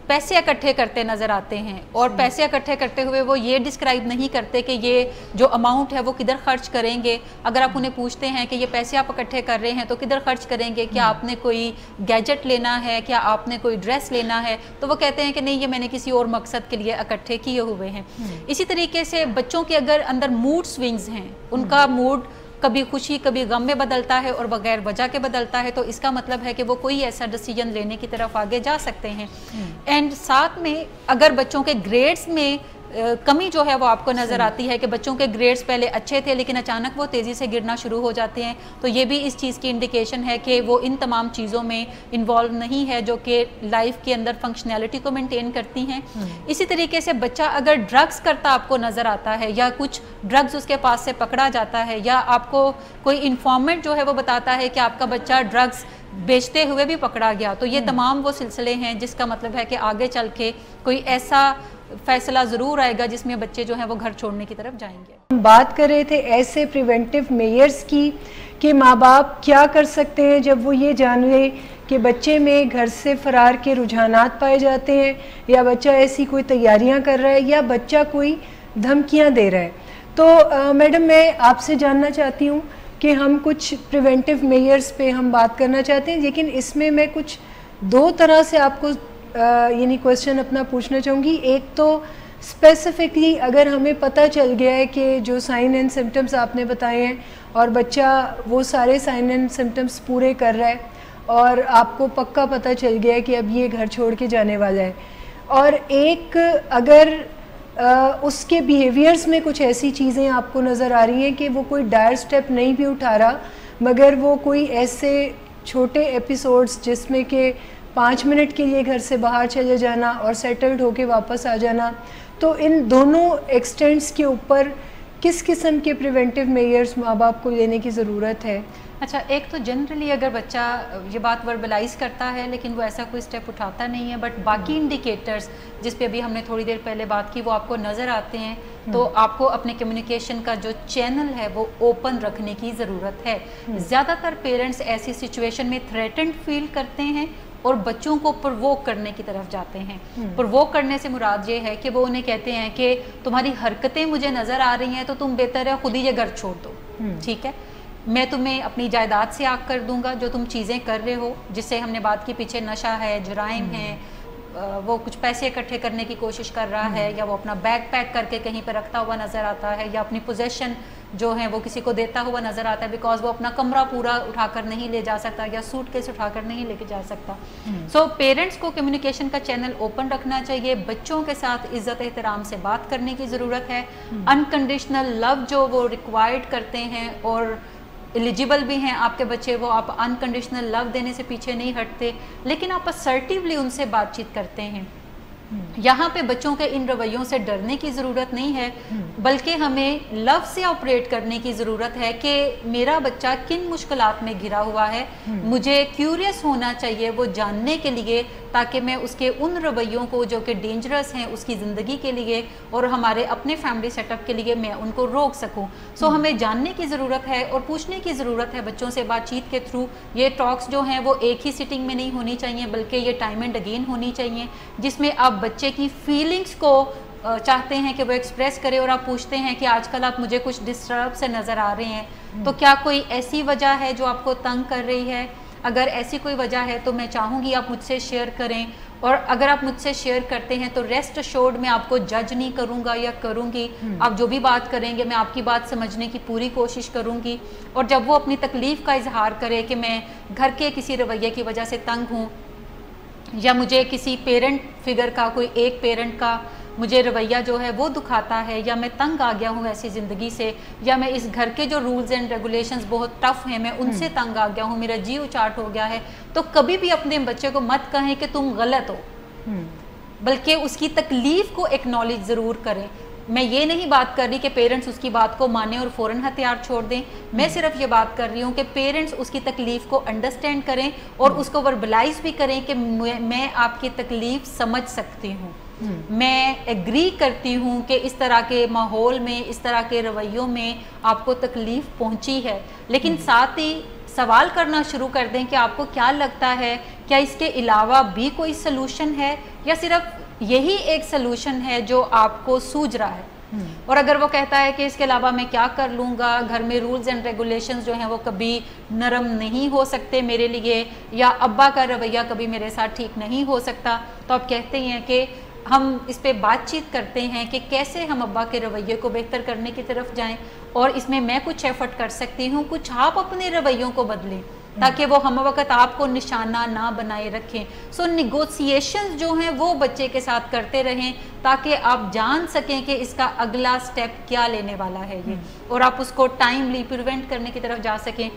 پیسے اکٹھے کرتے نظر آتے ہیں، اور پیسے اکٹھے کرتے ہوئے وہ یہ ڈسکرائب نہیں کرتے کہ یہ جو اماؤنٹ ہے وہ کدھر خرچ کریں گے. اگر آپ انہیں پوچھتے ہیں کہ یہ پیسے آپ اکٹھے کر رہے ہیں تو کدھر خرچ کریں گے، کیا آپ نے کوئی گیجٹ لینا ہے، کیا آپ نے کوئی ڈریس لینا ہے، تو وہ کہتے ہیں کہ نہیں، یہ میں نے کسی اور مقصد کے لیے اکٹھے کیے ہوئے ہیں. اسی طریقے سے بچوں کے اگر اندر موڈ سوئنگز ہیں، ان کا موڈ کبھی خوشی کبھی غم میں بدلتا ہے اور بغیر وجہ کے بدلتا ہے، تو اس کا مطلب ہے کہ وہ کوئی ایسا ڈیسیجن لینے کی طرف آگے جا سکتے ہیں. اینڈ ساتھ میں اگر بچوں کے گریڈز میں کمی جو ہے وہ آپ کو نظر آتی ہے کہ بچوں کے گریڈز پہلے اچھے تھے لیکن اچانک وہ تیزی سے گرنا شروع ہو جاتے ہیں، تو یہ بھی اس چیز کی انڈیکیشن ہے کہ وہ ان تمام چیزوں میں انوالو نہیں ہے جو کہ لائف کے اندر فنکشنالٹی کو مینٹین کرتی ہیں. اسی طریقے سے بچہ اگر ڈرگز کرتا آپ کو نظر آتا ہے، یا کچھ ڈرگز اس کے پاس سے پکڑا جاتا ہے، یا آپ کو کوئی انفارمنٹ جو ہے وہ بتاتا ہے کہ آپ کا بچہ ڈرگز بیچتے ہوئے بھی پکڑا گیا، تو یہ تمام وہ سلسلے ہیں جس کا مطلب ہے کہ آگے چل کے کوئی ایسا فیصلہ ضرور آئے گا جس میں بچے جو ہیں وہ گھر چھوڑنے کی طرف جائیں گے. ہم بات کر رہے تھے ایسے پریونٹیو میئرز کی کہ ماں باپ کیا کر سکتے ہیں جب وہ یہ جان لے کہ بچے میں گھر سے فرار کے رجحانات پائے جاتے ہیں، یا بچہ ایسی کوئی تیاریاں کر رہا ہے، یا بچہ کوئی دھمکیاں دے رہا ہے. تو میڈم، میں آپ سے جاننا چاہتی ہوں کہ ہم کچھ پریونٹیو میئرز پہ ہم بات کرنا چاہتے ہیں، لیکن اس میں میں کچھ دو طرح سے آپ کو یعنی کویسچن اپنا پوچھنا چاہوں گی. ایک تو اسپیسیفکلی اگر ہمیں پتہ چل گیا ہے کہ جو سائن اینڈ سمٹمز آپ نے بتائے ہیں اور بچہ وہ سارے سائن اینڈ سمٹمز پورے کر رہا ہے، اور آپ کو پکا پتہ چل گیا ہے کہ اب یہ گھر چھوڑ کے جانے والا ہے، اور ایک اگر اس کے بیہیویئرز میں کچھ ایسی چیزیں آپ کو نظر آ رہی ہیں کہ وہ کوئی ڈائر سٹیپ نہیں بھی اٹھا رہا، مگر وہ کوئی ایسے چھوٹے ایپیسوڈز جس میں کہ 5 منٹ کے لیے گھر سے باہر چلے جانا اور سیٹلڈ ہو کے واپس آ جانا، تو ان دونوں ایکسٹینٹس کے اوپر کس قسم کے پریونٹیو میئرز ماں باپ کو لینے کی ضرورت ہے؟ اچھا، ایک تو جنرلی اگر بچہ یہ بات وربلائز کرتا ہے لیکن وہ ایسا کوئی سٹیپ اٹھاتا نہیں ہے، بٹ باقی انڈیکیٹرز جس پہ ابھی ہم نے تھوڑی دیر پہلے بات کی وہ آپ کو نظر آتے ہیں، تو آپ کو اپنے کمیونیکیشن کا جو چینل ہے وہ اوپن رکھنے کی ضرورت ہے. زیادہ تر پیرنٹس ایسی سچویشن میں تھریٹنڈ فیل کرتے ہیں اور بچوں کو پرووک کرنے کی طرف جاتے ہیں. پرووک کرنے سے مراد یہ ہے کہ وہ انہیں کہتے ہیں کہ تمہاری حرکتیں مجھے نظر آ رہی ہیں تو تم بہتر ہے خود ہی یہ گھر چھوڑ دو، ٹھیک ہے، میں تمہیں اپنی جائیداد سے آگ کر دوں گا، جو تم چیزیں کر رہے ہو جس سے ہم نے بات کی پیچھے نشہ ہے، جرائم ہے، وہ کچھ پیسے اکٹھے کرنے کی کوشش کر رہا ہے، یا وہ اپنا بیگ پیک کر کے کہیں پہ رکھتا ہوا نظر آتا ہے، یا اپنی پوزیشن جو ہیں وہ کسی کو دیتا ہوا نظر آتا ہے بیکاز وہ اپنا کمرہ پورا اٹھا کر نہیں لے جا سکتا یا سوٹ کیس اٹھا کر نہیں لے کے جا سکتا. سو پیرنٹس کو کمیونیکیشن کا چینل اوپن رکھنا چاہیے, بچوں کے ساتھ عزت احترام سے بات کرنے کی ضرورت ہے, انکنڈیشنل لو جو وہ ریکوائرڈ کرتے ہیں اور ایلیجیبل بھی ہیں آپ کے بچے, وہ آپ انکنڈیشنل لو دینے سے پیچھے نہیں ہٹتے, لیکن آپ اسرٹیولی ان سے بات چیت کرتے ہیں. یہاں پہ بچوں کے ان رویوں سے ڈرنے کی ضرورت نہیں ہے, بلکہ ہمیں لو سے آپریٹ کرنے کی ضرورت ہے کہ میرا بچہ کن مشکلات میں گھرا ہوا ہے, مجھے کیوریس ہونا چاہیے وہ جاننے کے لیے, تاکہ میں اس کے ان رویوں کو جو کہ ڈینجرس ہیں اس کی زندگی کے لیے اور ہمارے اپنے فیملی سیٹ اپ کے لیے میں ان کو روک سکوں. سو ہمیں جاننے کی ضرورت ہے اور پوچھنے کی ضرورت ہے بچوں سے بات چیت کے تھرو. یہ ٹاکس جو ہیں وہ ایک ہی سٹنگ میں نہیں ہونی چاہیے, بلکہ یہ ٹائم اینڈ اگین ہونی چاہیے, جس میں آپ بچے کی فیلنگز کو چاہتے ہیں کہ وہ ایکسپریس کرے, اور آپ پوچھتے ہیں کہ آج کل آپ مجھے کچھ ڈسٹرب سے نظر آ رہے ہیں, تو کیا کوئی ایسی وجہ ہے جو آپ کو تنگ کر رہی ہے؟ اگر ایسی کوئی وجہ ہے تو میں چاہوں گی آپ مجھ سے شیئر کریں, اور اگر آپ مجھ سے شیئر کرتے ہیں تو ریسٹ ایشورڈ میں آپ کو جج نہیں کروں گا یا کروں گی. آپ جو بھی بات کریں گے میں آپ کی بات سمجھنے کی پوری کوشش کروں گی, اور جب وہ اپنی تکلیف کا اظہار کرے کہ میں گھر کے کسی رویے کی وجہ سے تنگ ہوں, یا مجھے کسی پیرنٹ فگر کا, کوئی ایک پیرنٹ کا مجھے رویہ جو ہے وہ دکھاتا ہے, یا میں تنگ آ گیا ہوں ایسی زندگی سے, یا میں اس گھر کے جو رولز اینڈ ریگولیشنز بہت ٹف ہیں میں ان سے تنگ آ گیا ہوں, میرا جی اچاٹ ہو گیا ہے, تو کبھی بھی اپنے بچے کو مت کہیں کہ تم غلط ہو, بلکہ اس کی تکلیف کو ایکنالج ضرور کریں. میں یہ نہیں بات کر رہی کہ پیرنٹس اس کی بات کو مانیں اور فوراً ہتھیار چھوڑ دیں, میں صرف یہ بات کر رہی ہوں کہ پیرنٹس اس کی تکلیف کو انڈرسٹینڈ کریں اور اس کو وربلائز بھی کریں کہ میں آپ کی تکلیف سمجھ سکتی ہوں, میں ایگری کرتی ہوں کہ اس طرح کے ماحول میں, اس طرح کے رویوں میں آپ کو تکلیف پہنچی ہے, لیکن ساتھ ہی سوال کرنا شروع کر دیں کہ آپ کو کیا لگتا ہے, کیا اس کے علاوہ بھی کوئی سلوشن ہے, یا صرف یہی ایک سلوشن ہے جو آپ کو سوجھ رہا ہے. اور اگر وہ کہتا ہے کہ اس کے علاوہ میں کیا کر لوں گا, گھر میں رولز اینڈ ریگولیشنز جو ہیں وہ کبھی نرم نہیں ہو سکتے میرے لیے, یا ابا کا رویہ کبھی میرے ساتھ ٹھیک نہیں ہو سکتا, تو آپ کہتے ہیں کہ ہم اس پہ بات چیت کرتے ہیں کہ کیسے ہم ابا کے رویے کو بہتر کرنے کی طرف جائیں, اور اس میں میں کچھ ایفرٹ کر سکتی ہوں, کچھ آپ اپنے رویوں کو بدلیں تاکہ وہ ہم وقت آپ کو نشانہ نہ بنائے رکھیں. سو نیگوسیشنز جو ہیں وہ بچے کے ساتھ کرتے رہیں تاکہ آپ جان سکیں کہ اس کا اگلا سٹیپ کیا لینے والا ہے یہ, اور آپ اس کو ٹائملی پریونٹ کرنے کی طرف جا سکیں.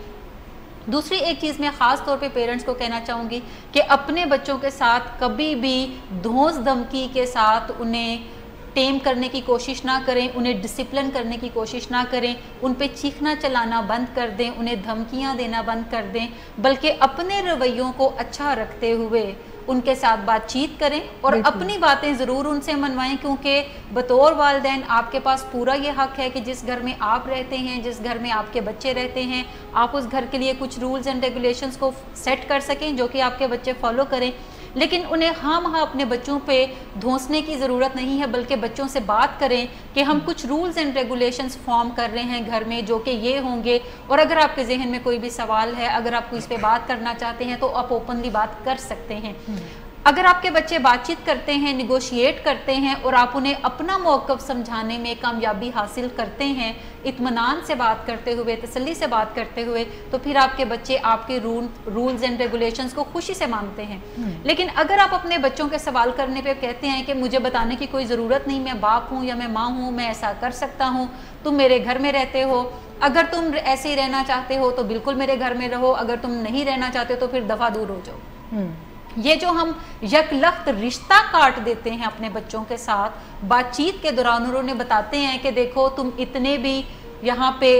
دوسری ایک چیز میں خاص طور پہ پیرنٹس کو کہنا چاہوں گی کہ اپنے بچوں کے ساتھ کبھی بھی دھونس دھمکی کے ساتھ انہیں ٹیم کرنے کی کوشش نہ کریں, انہیں ڈسپلن کرنے کی کوشش نہ کریں, ان پہ چیخنا چلانا بند کر دیں, انہیں دھمکیاں دینا بند کر دیں, بلکہ اپنے رویوں کو اچھا رکھتے ہوئے ان کے ساتھ بات چیت کریں اور اپنی باتیں ضرور ان سے منوائیں, کیونکہ بطور والدین آپ کے پاس پورا یہ حق ہے کہ جس گھر میں آپ رہتے ہیں, جس گھر میں آپ کے بچے رہتے ہیں, آپ اس گھر کے لیے کچھ رولز اینڈ ریگولیشنز کو سیٹ کر سکیں جو کہ آپ کے بچے فالو کریں, لیکن انہیں ہاں اپنے بچوں پہ دھونسنے کی ضرورت نہیں ہے, بلکہ بچوں سے بات کریں کہ ہم کچھ رولز اینڈ ریگولیشنز فارم کر رہے ہیں گھر میں جو کہ یہ ہوں گے, اور اگر آپ کے ذہن میں کوئی بھی سوال ہے, اگر آپ کو اس پہ بات کرنا چاہتے ہیں تو آپ اوپنلی بات کر سکتے ہیں. اگر آپ کے بچے بات چیت کرتے ہیں, نیگوشیٹ کرتے ہیں اور آپ انہیں اپنا موقف سمجھانے میں کامیابی حاصل کرتے ہیں, اطمینان سے بات کرتے ہوئے, تسلی سے بات کرتے ہوئے, تو پھر آپ کے بچے آپ کے رولز اینڈ ریگولیشنز کو خوشی سے مانتے ہیں. لیکن اگر آپ اپنے بچوں کے سوال کرنے پہ کہتے ہیں کہ مجھے بتانے کی کوئی ضرورت نہیں, میں باپ ہوں یا میں ماں ہوں, میں ایسا کر سکتا ہوں, تم میرے گھر میں رہتے ہو, اگر تم ایسے ہی رہنا چاہتے ہو تو بالکل میرے گھر میں رہو, اگر تم نہیں رہنا چاہتے تو پھر دفعہ دور ہو جاؤ. یہ جو ہم یک لخت رشتہ کاٹ دیتے ہیں اپنے بچوں کے ساتھ بات چیت کے دوران, اور انہیں بتاتے ہیں کہ دیکھو تم اتنے بھی یہاں پہ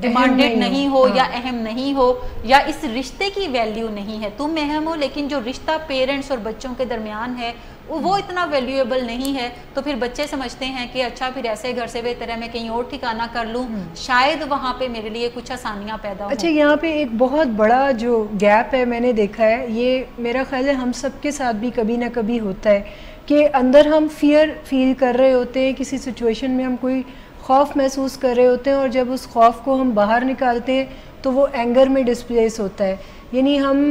ڈیمانڈڈ نہیں ہو یا اہم نہیں ہو, یا اس رشتے کی ویلیو نہیں ہے, تم اہم ہو لیکن جو رشتہ پیرنٹس اور بچوں کے درمیان ہے وہ اتنا ویلیویبل نہیں ہے, تو پھر بچے سمجھتے ہیں کہ اچھا پھر ایسے گھر سے بہتر ہے میں کہیں اور ٹھکانہ کر لوں, شاید وہاں پہ میرے لیے کچھ آسانیاں پیدا ہوں. اچھا, یہاں پہ ایک بہت بڑا جو گیپ ہے میں نے دیکھا ہے, یہ میرا خیال ہے ہم سب کے ساتھ بھی کبھی نہ کبھی ہوتا ہے کہ اندر ہم فیئر فیل کر رہے ہوتے ہیں, کسی سچویشن میں ہم کوئی خوف محسوس کر رہے ہوتے ہیں, اور جب اس خوف کو ہم باہر نکالتے ہیں تو وہ اینگر میں ڈسپلیس ہوتا ہے. یعنی ہم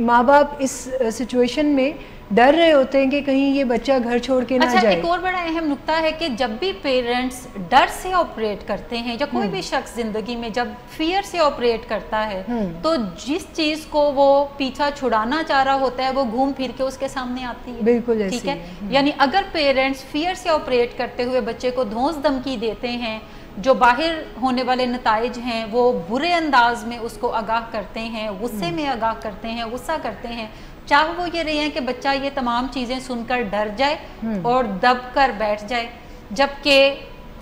ماں باپ اس سچویشن میں ڈر رہے ہوتے ہیں کہ کہیں یہ بچہ گھر چھوڑ کے نہ جائے. اچھا ایک اور بڑا اہم نقطہ ہے کہ جب بھی پیرنٹس ڈر سے آپریٹ کرتے ہیں یا کوئی بھی شخص زندگی میں جب فیئر سے آپریٹ کرتا ہے تو جس چیز کو وہ پیچھا چھڑانا چاہ رہا ہوتا ہے وہ گھوم پھر کے اس کے سامنے آتی ہے. بالکل ٹھیک ہے. یعنی اگر پیرنٹس فیئر سے آپریٹ کرتے ہوئے بچے کو دھونس دھمکی دیتے ہیں, جو باہر ہونے والے نتائج ہیں وہ برے انداز میں اس کو آگاہ کرتے ہیں, غصے میں آگاہ کرتے ہیں, غصہ کرتے ہیں, چاہے وہ یہ رہے ہیں کہ بچہ یہ تمام چیزیں سن کر ڈر جائے اور دب کر بیٹھ جائے, جبکہ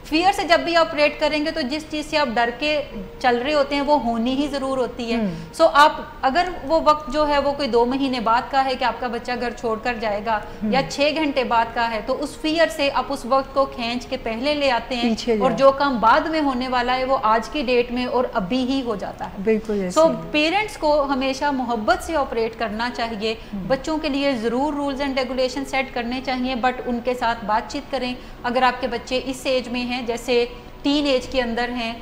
فیئر سے جب بھی آپریٹ کریں گے تو جس چیز سے آپ ڈر کے چل رہے ہوتے ہیں وہ ہونی ہی ضرور ہوتی ہے. سو آپ اگر وہ وقت جو ہے وہ کوئی 2 مہینے بعد کا ہے کہ آپ کا بچہ گھر چھوڑ کر جائے گا یا 6 گھنٹے بعد کا ہے تو اس فیئر سے آپ اس وقت کو کھینچ کے پہلے لے آتے ہیں اور جو کام بعد میں ہونے والا ہے وہ آج کی ڈیٹ میں اور ابھی ہی ہو جاتا ہے. بالکل. سو پیرنٹس کو ہمیشہ محبت سے آپریٹ کرنا چاہیے, بچوں کے لیے ضرور رولز اینڈ ریگولیشن سیٹ کرنے چاہیے, بٹ ان کے ساتھ بات چیت کریں. اگر آپ کے بچے اس ایج میں ہیں جیسے ٹین ایج کے اندر ہیں,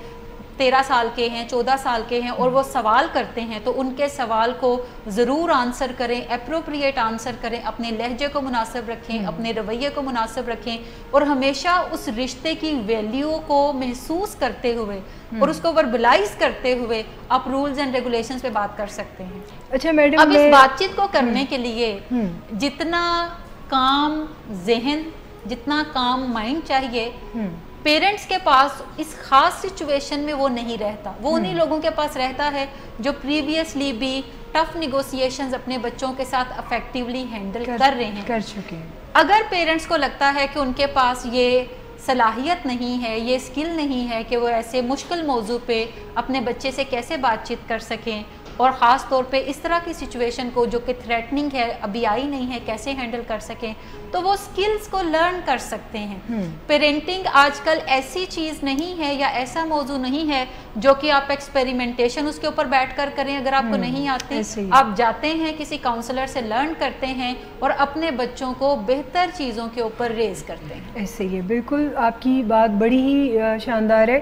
13 سال کے ہیں, 14 سال کے ہیں اور وہ سوال کرتے ہیں تو ان کے سوال کو ضرور آنسر کریں, اپروپریٹ آنسر کریں, اپنے لہجے کو مناسب رکھیں, اپنے رویے کو مناسب رکھیں اور ہمیشہ اس رشتے کی ویلیو کو محسوس کرتے ہوئے اور اس کو وربلائز کرتے ہوئے آپ رولز اینڈ ریگولیشنز پہ بات کر سکتے ہیں. اچھا میڈم, اب اس بات چیت کو کرنے کے لیے جتنا کام ذہن, جتنا کام مائنڈ چاہیے, پیرنٹس کے پاس اس خاص سچویشن میں وہ نہیں رہتا. وہ انہی لوگوں کے پاس رہتا ہے جو پریویسلی بھی ٹف نیگوسیشنز اپنے بچوں کے ساتھ افیکٹیولی ہینڈل کر رہے ہیں, کر چکے ہیں. اگر پیرنٹس کو لگتا ہے کہ ان کے پاس یہ صلاحیت نہیں ہے, یہ اسکل نہیں ہے کہ وہ ایسے مشکل موضوع پہ اپنے بچے سے کیسے بات چیت کر سکیں اور خاص طور پہ اس طرح کی سچویشن کو جو کہ تھریٹننگ ہے, ابھی آئی نہیں ہے, کیسے ہینڈل کر سکیں, تو وہ سکلز کو لرن کر سکتے ہیں. پیرنٹنگ آج کل ایسی چیز نہیں ہے یا ایسا موضوع نہیں ہے جو کہ آپ ایکسپیریمنٹیشن اس کے اوپر بیٹھ کر کریں. اگر آپ کو نہیں آتی آپ جاتے ہیں کسی کاؤنسلر سے لرن کرتے ہیں اور اپنے بچوں کو بہتر چیزوں کے اوپر ریز کرتے ہیں. ایسے ہی ہے, بالکل آپ کی بات بڑی ہی شاندار ہے.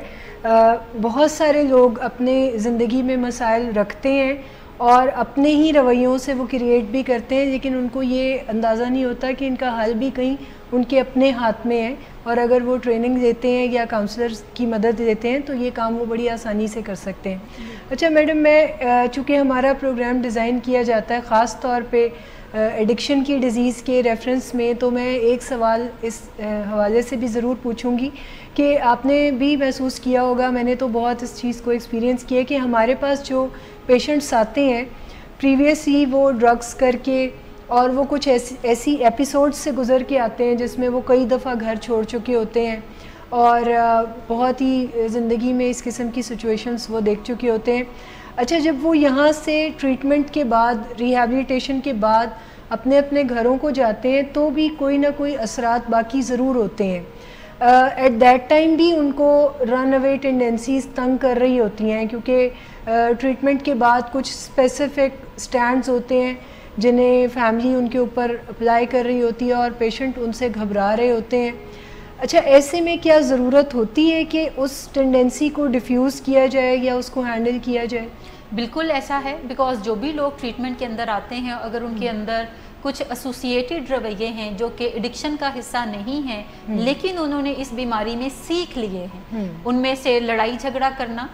بہت سارے لوگ اپنے زندگی میں مسائل رکھتے ہیں اور اپنے ہی رویوں سے وہ کریٹ بھی کرتے ہیں, لیکن ان کو یہ اندازہ نہیں ہوتا کہ ان کا حل بھی کہیں ان کے اپنے ہاتھ میں ہے, اور اگر وہ ٹریننگ دیتے ہیں یا کاؤنسلرز کی مدد لیتے ہیں تو یہ کام وہ بڑی آسانی سے کر سکتے ہیں. اچھا میڈم, میں چونکہ ہمارا پروگرام ڈیزائن کیا جاتا ہے خاص طور پہ ایڈکشن کی ڈیزیز کے ریفرنس میں, تو میں ایک سوال اس حوالے سے بھی ضرور پوچھوں گی کہ آپ نے بھی محسوس کیا ہوگا, میں نے تو بہت اس چیز کو ایکسپیرینس کیا کہ ہمارے پاس جو پیشنٹس آتے ہیں پریویسلی وہ ڈرگس کر کے اور وہ کچھ ایسی ایپیسوڈ سے گزر کے آتے ہیں جس میں وہ کئی دفعہ گھر چھوڑ چکے ہوتے ہیں اور بہت ہی زندگی میں اس قسم کی سچویشنز وہ دیکھ چکے ہوتے ہیں. اچھا, جب وہ یہاں سے ٹریٹمنٹ کے بعد, ریہیبلیٹیشن کے بعد اپنے اپنے گھروں کو جاتے ہیں تو بھی کوئی نہ کوئی اثرات باقی ضرور ہوتے ہیں. ایٹ دیٹ ٹائم بھی ان کو رن اوے ٹینڈنسیز تنگ کر رہی ہوتی ہیں, کیونکہ ٹریٹمنٹ کے بعد کچھ اسپیسیفک سٹینڈز ہوتے ہیں جنہیں فیملی ان کے اوپر اپلائی کر رہی ہوتی ہے اور پیشنٹ ان سے گھبرا رہے ہوتے ہیں. اچھا, ایسے میں کیا ضرورت ہوتی ہے کہ اس ٹینڈنسی کو ڈیفیوز کیا جائے یا اس کو ہینڈل کیا جائے؟ بالکل ایسا ہے, بیکاز جو بھی لوگ ٹریٹمنٹ کے اندر آتے ہیں اگر ان کے اندر کچھ ایسوسیٹڈ رویے ہیں جو کہ ایڈکشن کا حصہ نہیں ہیں لیکن انہوں نے اس بیماری میں سیکھ لیے ہیں, ان میں سے لڑائی جھگڑا کرنا,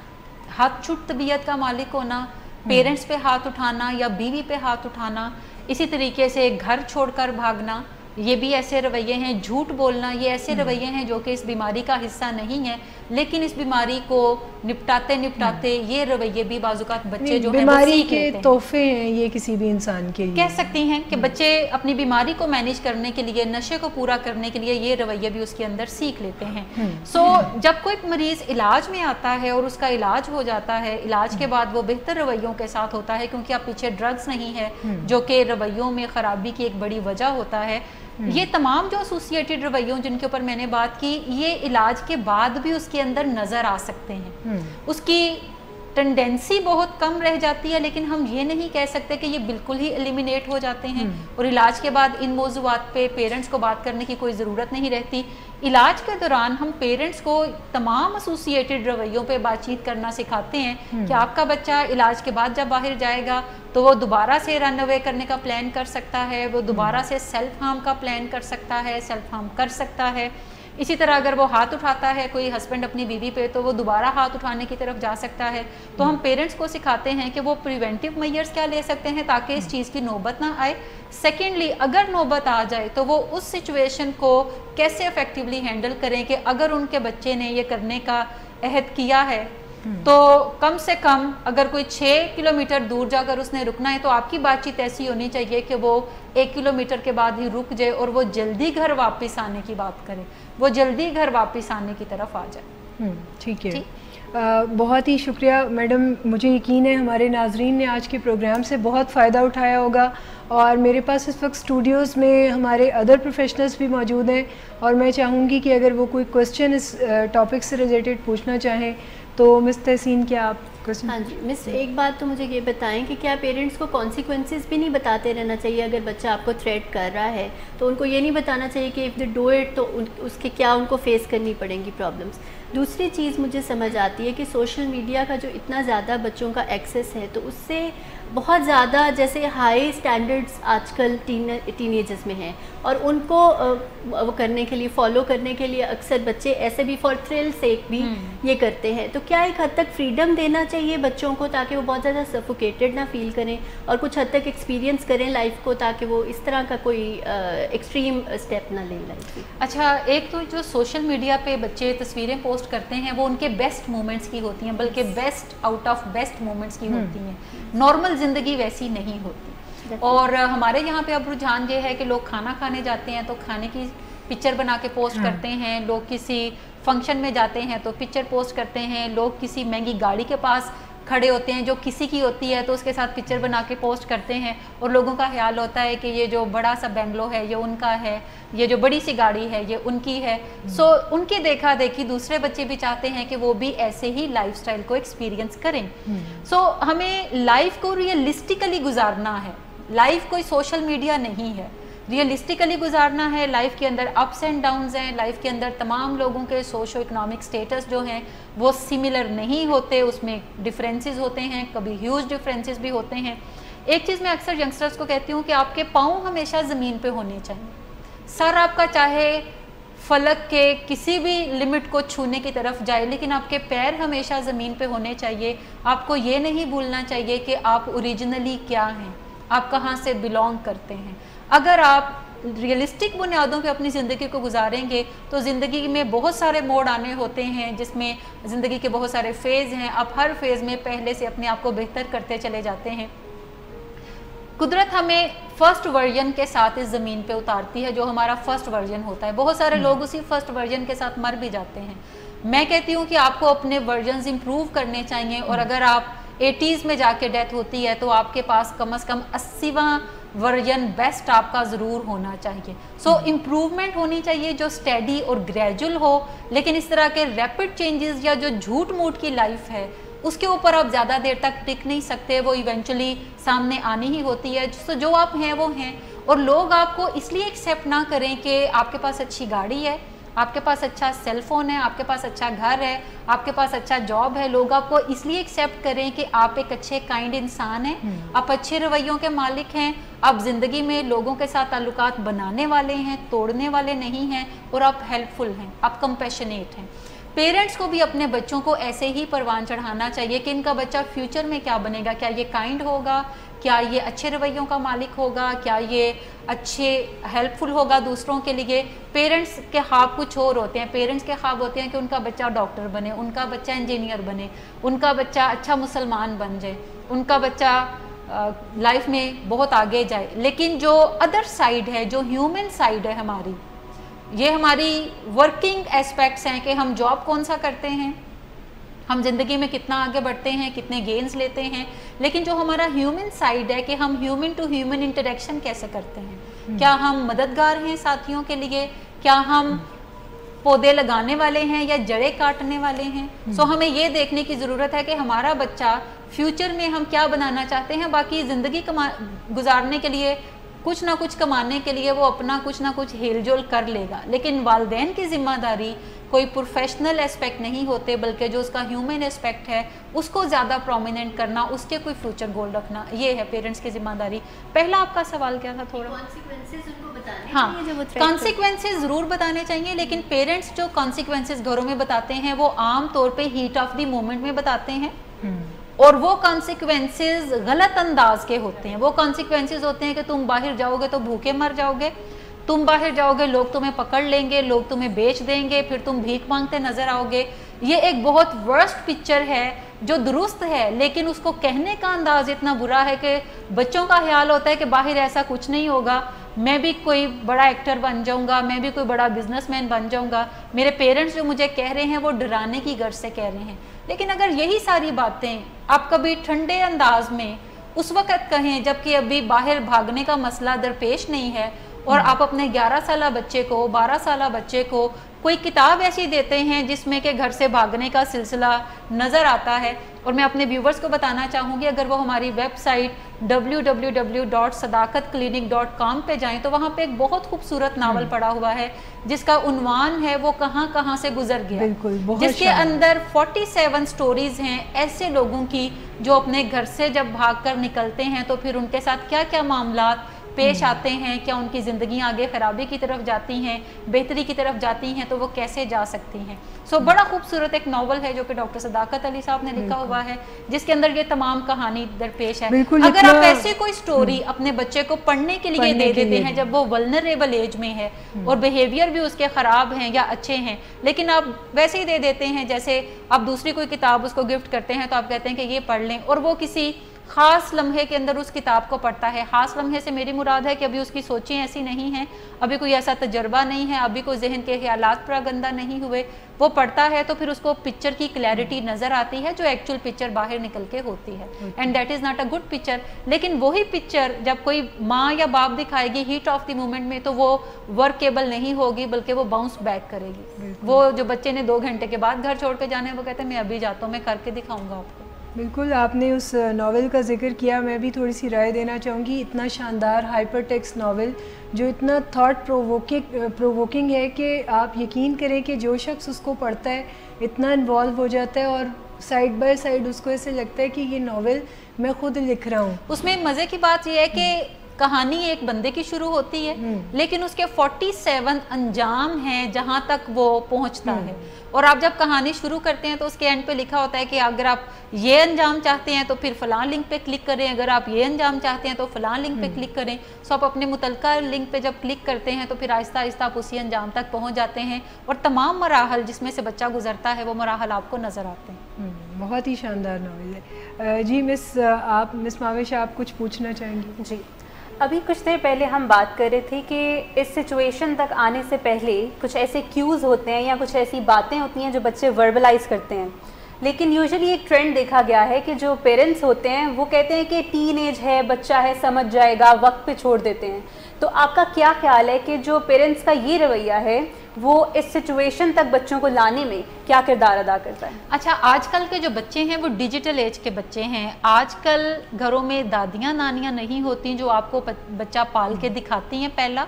ہاتھ چھوٹ طبیعت کا مالک ہونا, پیرنٹس پہ ہاتھ اٹھانا یا بیوی پہ ہاتھ اٹھانا, اسی طریقے سے گھر چھوڑ کر بھاگنا, یہ بھی ایسے رویے ہیں, جھوٹ بولنا, یہ ایسے رویے ہیں جو کہ اس بیماری کا حصہ نہیں ہے لیکن اس بیماری کو نپٹاتے یہ رویے بھی بعض اوقات بچے جو ہیں بیماری کے تحفے ہیں یہ کسی بھی انسان کے لیے. کہہ سکتی ہیں کہ بچے اپنی بیماری کو مینیج کرنے کے لیے, نشے کو پورا کرنے کے لیے یہ رویے بھی اس کے اندر سیکھ لیتے ہیں. سو جب کوئی مریض علاج میں آتا ہے اور اس کا علاج ہو جاتا ہے, علاج کے بعد وہ بہتر رویوں کے ساتھ ہوتا ہے کیونکہ اب پیچھے ڈرگز نہیں ہے جو کہ رویوں میں خرابی کی ایک بڑی وجہ ہوتا ہے. یہ تمام جو ایسوسیٹڈ رویوں جن کے اوپر میں نے بات کی, یہ علاج کے بعد بھی اس کے اندر نظر آ سکتے ہیں. اس کی ٹینڈنسی بہت کم رہ جاتی ہے، لیکن ہم یہ نہیں کہہ سکتے کہ یہ بالکل ہی ایلیمینیٹ ہو جاتے ہیں، اور علاج کے بعد ان موضوعات پہ پیرنٹس کو بات کرنے کی کوئی ضرورت نہیں رہتی۔ علاج کے دوران ہم پیرنٹس کو تمام ایسوسیٹڈ رویوں پہ بات چیت کرنا سکھاتے ہیں کہ آپ کا بچہ علاج کے بعد جب باہر جائے گا تو وہ دوبارہ سے رن اوے کرنے کا پلان کر سکتا ہے، وہ دوبارہ سے سیلف ہارم کا پلان کر سکتا ہے، سیلف ہارم کر سکتا ہے۔ اسی طرح اگر وہ ہاتھ اٹھاتا ہے کوئی ہسبینڈ اپنی بیوی پہ تو وہ دوبارہ ہاتھ اٹھانے کی طرف جا سکتا ہے۔ تو ہم پیرنٹس کو سکھاتے ہیں کہ وہ پریونٹیو میئرز کیا لے سکتے ہیں تاکہ اس چیز کی نوبت نہ آئے۔ سیکنڈلی، اگر نوبت آ جائے تو وہ اس سچویشن کو کیسے افیکٹولی ہینڈل کریں کہ اگر ان کے بچے نے یہ کرنے کا عہد کیا ہے تو کم سے کم اگر کوئی 6 کلومیٹر دور جا کر اس نے رکنا ہے تو آپ کی بات چیت ایسی ہونی چاہیے کہ وہ 1 کلومیٹر کے بعد ہی رک جائے اور وہ جلدی گھر واپس آنے کی بات کرے، وہ جلدی گھر واپس آنے کی طرف آ جائے۔ ٹھیک ہے، بہت ہی شکریہ میڈم، مجھے یقین ہے ہمارے ناظرین نے آج کے پروگرام سے بہت فائدہ اٹھایا ہوگا، اور میرے پاس اس وقت اسٹوڈیوز میں ہمارے ادر پروفیشنلز بھی موجود ہیں، اور میں چاہوں گی کہ اگر وہ کوئی کویسچن اس ٹاپک سے ریلیٹڈ پوچھنا چاہیں تو مس تحسین کیا آپ کویسچن؟ ہاں جی مس، ایک بات تو مجھے یہ بتائیں کہ کیا پیرنٹس کو کانسیکوینسز بھی نہیں بتاتے رہنا چاہیے؟ اگر بچہ آپ کو تھریٹ کر رہا ہے تو ان کو یہ نہیں بتانا چاہیے کہ اف دے ڈو اٹ تو اس کے کیا ان کو فیس کرنی پڑیں گی پرابلمس؟ دوسری چیز مجھے سمجھ آتی ہے کہ سوشل میڈیا کا جو اتنا زیادہ بچوں کا ایکسیس ہے تو اس سے بہت زیادہ جیسے ہائی سٹینڈرڈز آج کل ٹین ایجز میں ہیں، اور ان کو وہ کرنے کے لیے، فالو کرنے کے لیے اکثر بچے ایسے بھی فار تھرل سیک بھی یہ کرتے ہیں۔ تو کیا ایک حد تک فریڈم دینا چاہیے بچوں کو تاکہ وہ بہت زیادہ سفوکیٹڈ نہ فیل کریں اور کچھ حد تک ایکسپیرینس کریں لائف کو تاکہ وہ اس طرح کا کوئی ایکسٹریم اسٹیپ نہ لیں لائف میں؟ اچھا، ایک تو جو سوشل میڈیا پہ بچے تصویریں پوسٹ کرتے ہیں وہ ان کے بیسٹ مومنٹس کی ہوتی ہیں، بلکہ best out of best moments کی ہوتی ہیں، نارمل زندگی ویسی نہیں ہوتی۔ اور ہمارے یہاں پہ اب رجحان یہ ہے کہ لوگ کھانا کھانے جاتے ہیں تو کھانے کی پکچر بنا کے پوسٹ کرتے ہیں، لوگ کسی فنکشن میں جاتے ہیں تو پکچر پوسٹ کرتے ہیں، لوگ کسی مہنگی گاڑی کے پاس کھڑے ہوتے ہیں جو کسی کی ہوتی ہے تو اس کے ساتھ پکچر بنا کے پوسٹ کرتے ہیں، اور لوگوں کا خیال ہوتا ہے کہ یہ جو بڑا سا بنگلو ہے یہ ان کا ہے، یہ جو بڑی سی گاڑی ہے یہ ان کی ہے۔ سو ان کی دیکھا دیکھی دوسرے بچے بھی چاہتے ہیں کہ وہ بھی ایسے ہی لائف سٹائل کو ایکسپیرینس کریں۔ سو ہمیں لائف کو ریئلسٹیکلی گزارنا ہے، لائف کوئی سوشل میڈیا نہیں ہے، ریئلسٹیکلی گزارنا ہے۔ لائف کے اندر اپس اینڈ ڈاؤنز ہیں، لائف کے اندر تمام لوگوں کے سوشو اکنامک سٹیٹس جو ہیں وہ سملر نہیں ہوتے، اس میں ڈفرینسز ہوتے ہیں، کبھی ہیوج ڈفرینسز بھی ہوتے ہیں۔ ایک چیز میں اکثر ینگسٹرز کو کہتی ہوں کہ آپ کے پاؤں ہمیشہ زمین پہ ہونے چاہیے، سر آپ کا چاہے فلک کے کسی بھی لمٹ کو چھونے کی طرف جائے لیکن آپ کے پیر ہمیشہ زمین پہ ہونے چاہیے۔ آپ کو یہ نہیں بھولنا چاہیے کہ آپ اوریجنلی کیا ہیں، آپ کہاں سے بلونگ کرتے ہیں۔ اگر آپ ریئلسٹک بنیادوں پہ اپنی زندگی کو گزاریں گے تو زندگی میں بہت سارے موڑ آنے ہوتے ہیں، جس میں زندگی کے بہت سارے فیز ہیں، آپ ہر فیز میں پہلے سے اپنے آپ کو بہتر کرتے چلے جاتے ہیں۔ قدرت ہمیں فرسٹ ورژن کے ساتھ اس زمین پہ اتارتی ہے جو ہمارا فرسٹ ورژن ہوتا ہے، بہت سارے لوگ اسی فرسٹ ورژن کے ساتھ مر بھی جاتے ہیں۔ میں کہتی ہوں کہ آپ کو اپنے ورژنز امپروو کرنے چاہیے، اور اگر آپ 80s میں جا کے ڈیتھ ہوتی ہے تو آپ کے پاس کم از کم 80واں ورژن بیسٹ آپ کا ضرور ہونا چاہیے۔ سو امپروومنٹ ہونی چاہیے جو اسٹیڈی اور گریجول ہو، لیکن اس طرح کے ریپڈ چینجز یا جو جھوٹ موٹ کی لائف ہے اس کے اوپر آپ زیادہ دیر تک ٹک نہیں سکتے، وہ ایونچولی سامنے آنی ہی ہوتی ہے۔ سو جو آپ ہیں وہ ہیں، اور لوگ آپ کو اس لیے ایکسیپٹ نہ کریں کہ آپ کے پاس اچھی گاڑی ہے، آپ کے پاس اچھا سیل فون ہے، آپ کے پاس اچھا گھر ہے، آپ کے پاس اچھا جاب ہے، لوگ آپ کو اس لیے ایکسیپٹ کریں کہ آپ ایک اچھے کائنڈ انسان ہیں، آپ اچھے رویوں کے مالک ہیں، آپ زندگی میں لوگوں کے ساتھ تعلقات بنانے والے ہیں، توڑنے والے نہیں ہیں، اور آپ ہیلپ فل ہیں، آپ کمپیشنیٹ ہیں۔ پیرنٹس کو بھی اپنے بچوں کو ایسے ہی پروان چڑھانا چاہیے کہ ان کا بچہ فیوچر میں کیا بنے گا، کیا یہ کائنڈ ہوگا، کیا یہ اچھے رویوں کا مالک ہوگا، کیا یہ اچھے ہیلپ فل ہوگا دوسروں کے لیے۔ پیرنٹس کے خواب کچھ اور ہوتے ہیں، پیرنٹس کے خواب ہوتے ہیں کہ ان کا بچہ ڈاکٹر بنے، ان کا بچہ انجینئر بنے، ان کا بچہ اچھا مسلمان بن جائے، ان کا بچہ لائف میں بہت آگے جائے۔ لیکن جو ادر سائیڈ ہے، جو ہیومن سائیڈ ہے ہماری، یہ ہماری ورکنگ ایسپیکٹس ہیں کہ ہم جاب کون سا کرتے ہیں، ہم زندگی میں کتنا آگے بڑھتے ہیں، کتنے گینز لیتے ہیں، لیکن جو ہمارا ہیومن سائیڈ ہے کہ ہم ہیومن ٹو ہیومن انٹریکشن کیسے کرتے ہیں، کیا ہم مددگار ہیں ساتھیوں کے لیے، کیا ہم پودے لگانے والے ہیں یا جڑیں کاٹنے والے ہیں. سو ہمیں یہ دیکھنے کی ضرورت ہے کہ ہمارا بچہ فیوچر میں ہم کیا بنانا چاہتے ہیں. باقی زندگی گزارنے کے لیے کچھ نہ کچھ کمانے کے لیے وہ اپنا کچھ نہ کچھ ہیل جول کر لے گا, لیکن والدین کی ذمہ داری کوئی پروفیشنل اسپیکٹ نہیں ہوتے, بلکہ جو اس کا ہیومن اسپیکٹ ہے اس کو زیادہ پرومیننٹ کرنا, اس کے کوئی فیوچر گول رکھنا, یہ ہے پیرنٹس کی ذمہ داری. پہلا آپ کا سوال کیا تھا تھوڑا؟ ہاں, کانسیکوینسز ضرور بتانے چاہیے, لیکن پیرنٹس جو کانسیکوینسز گھروں میں بتاتے ہیں وہ عام طور پہ ہیٹ آف دی مومنٹ میں بتاتے ہیں, اور وہ کانسیکوینسز غلط انداز کے ہوتے ہیں. وہ کانسیکوینسز ہوتے ہیں کہ تم باہر جاؤ گے تو بھوکے مر جاؤ گے, تم باہر جاؤ گے لوگ تمہیں پکڑ لیں گے, لوگ تمہیں بیچ دیں گے, پھر تم بھیک مانگتے نظر آؤ گے. یہ ایک بہت ورسٹ پکچر ہے جو درست ہے, لیکن اس کو کہنے کا انداز اتنا برا ہے کہ بچوں کا خیال ہوتا ہے کہ باہر ایسا کچھ نہیں ہوگا, میں بھی کوئی بڑا ایکٹر بن جاؤں گا, میں بھی کوئی بڑا بزنس مین بن جاؤں گا. میرے پیرنٹس جو مجھے کہہ رہے ہیں وہ ڈرانے کی غرض سے کہہ رہے ہیں. لیکن اگر یہی ساری باتیں آپ کبھی ٹھنڈے انداز میں اس وقت کہیں جب کہ ابھی باہر بھاگنے کا مسئلہ درپیش نہیں ہے, اور آپ اپنے 11 سالہ بچے کو 12 سالہ بچے کو کوئی کتاب ایسی دیتے ہیں جس میں کہ گھر سے بھاگنے کا سلسلہ نظر آتا ہے. اور میں اپنے ویورز کو بتانا چاہوں گی, اگر وہ ہماری ویب سائٹ www.sadaqatclinic.com پہ جائیں تو وہاں پہ ایک بہت خوبصورت ناول پڑا ہوا ہے جس کا عنوان ہے وہ کہاں کہاں سے گزر گیا, جس کے اندر 47 سٹوریز ہیں ایسے لوگوں کی جو اپنے گھر سے جب بھاگ کر نکلتے ہیں تو پھر ان کے ساتھ کیا کیا معاملات پیش آتے ہیں, کیا ان کی زندگیاں آگے خرابی کی طرف جاتی ہیں, بہتری کی طرف جاتی ہیں, تو وہ کیسے جا سکتی ہیں. سو بڑا خوبصورت ایک ناول ہے جو کہ ڈاکٹر صداقت علی صاحب نے لکھا ہوا ہے, جس کے اندر یہ تمام کہانی درپیش ہے. اگر آپ ایسی کوئی سٹوری اپنے بچے کو پڑھنے کے لیے دے دیتے ہیں جب وہ ولنریبل ایج میں ہے اور بیہیویئر بھی اس کے خراب ہیں یا اچھے ہیں, لیکن آپ ویسے ہی دے دیتے ہیں جیسے آپ دوسری کوئی کتاب اس کو گفٹ کرتے ہیں تو آپ کہتے ہیں کہ یہ پڑھ لیں, اور وہ کسی خاص لمحے کے اندر اس کتاب کو پڑھتا ہے. خاص لمحے سے میری مراد ہے کہ ابھی اس کی سوچیں ایسی نہیں ہیں, ابھی کوئی ایسا تجربہ نہیں ہے, ابھی کوئی ذہن کے خیالات پراگندہ نہیں ہوئے, وہ پڑھتا ہے تو پھر اس کو پکچر کی کلیئرٹی نظر آتی ہے جو ایکچول پکچر باہر نکل کے ہوتی ہے, and that is not a good picture. لیکن وہی پکچر جب کوئی ماں یا باپ دکھائے گی ہیٹ آف دی مومنٹ میں تو وہ ورکیبل نہیں ہوگی, بلکہ وہ باؤنس بیک کرے گی. وہ جو بچے نے 2 گھنٹے کے بعد گھر چھوڑ کے جانا ہے وہ کہتے ہیں میں ابھی جاتا ہوں, میں کر کے دکھاؤں گا آپ کو. بالکل, آپ نے اس ناول کا ذکر کیا, میں بھی تھوڑی سی رائے دینا چاہوں گی. اتنا شاندار ہائپر ٹیکسٹ ناول جو اتنا تھاٹ پرووکنگ ہے کہ آپ یقین کریں کہ جو شخص اس کو پڑھتا ہے اتنا انوالو ہو جاتا ہے, اور سائڈ بائی سائڈ اس کو ایسے لگتا ہے کہ یہ ناول میں خود لکھ رہا ہوں. اس میں مزے کی بات یہ ہے کہ کہانی ایک بندے کی شروع ہوتی ہے لیکن اس کے 47 انجام ہیں جہاں تک وہ پہنچتا ہے, اور آپ جب کہانی شروع کرتے ہیں تو اس کے اینڈ پہ لکھا ہوتا ہے کہ اگر آپ یہ انجام چاہتے ہیں تو پھر فلاں لنک پہ کلک کریں, اگر آپ یہ انجام چاہتے ہیں تو فلاں لنک پہ کلک کریں. سو آپ اپنے متعلقہ لنک پہ جب کلک کرتے ہیں تو پھر آہستہ آہستہ آپ اسی انجام تک پہنچ جاتے ہیں, اور تمام مراحل جس میں سے بچہ گزرتا ہے وہ مراحل آپ کو نظر آتے ہیں. بہت ہی شاندار ناول ہے. جی مس ماوش, آپ کچھ پوچھنا چاہیں گی؟ جی, ابھی کچھ دیر پہلے ہم بات کر رہے تھے کہ اس سچویشن تک آنے سے پہلے کچھ ایسے کیوز ہوتے ہیں یا کچھ ایسی باتیں ہوتی ہیں جو بچے وربلائز کرتے ہیں, لیکن یوزلی ایک ٹرینڈ دیکھا گیا ہے کہ جو پیرنٹس ہوتے ہیں وہ کہتے ہیں کہ ٹین ایج ہے, بچہ ہے, سمجھ جائے گا, وقت پہ چھوڑ دیتے ہیں. تو آپ کا کیا خیال ہے کہ جو پیرنٹس کا یہ رویہ ہے وہ اس سچویشن تک بچوں کو لانے میں کیا کردار ادا کرتا ہے؟ اچھا, آج کل کے جو بچے ہیں وہ ڈیجیٹل ایج کے بچے ہیں. آج کل گھروں میں دادیاں نانیاں نہیں ہوتی جو آپ کو بچہ پال کے دکھاتی ہیں پہلا,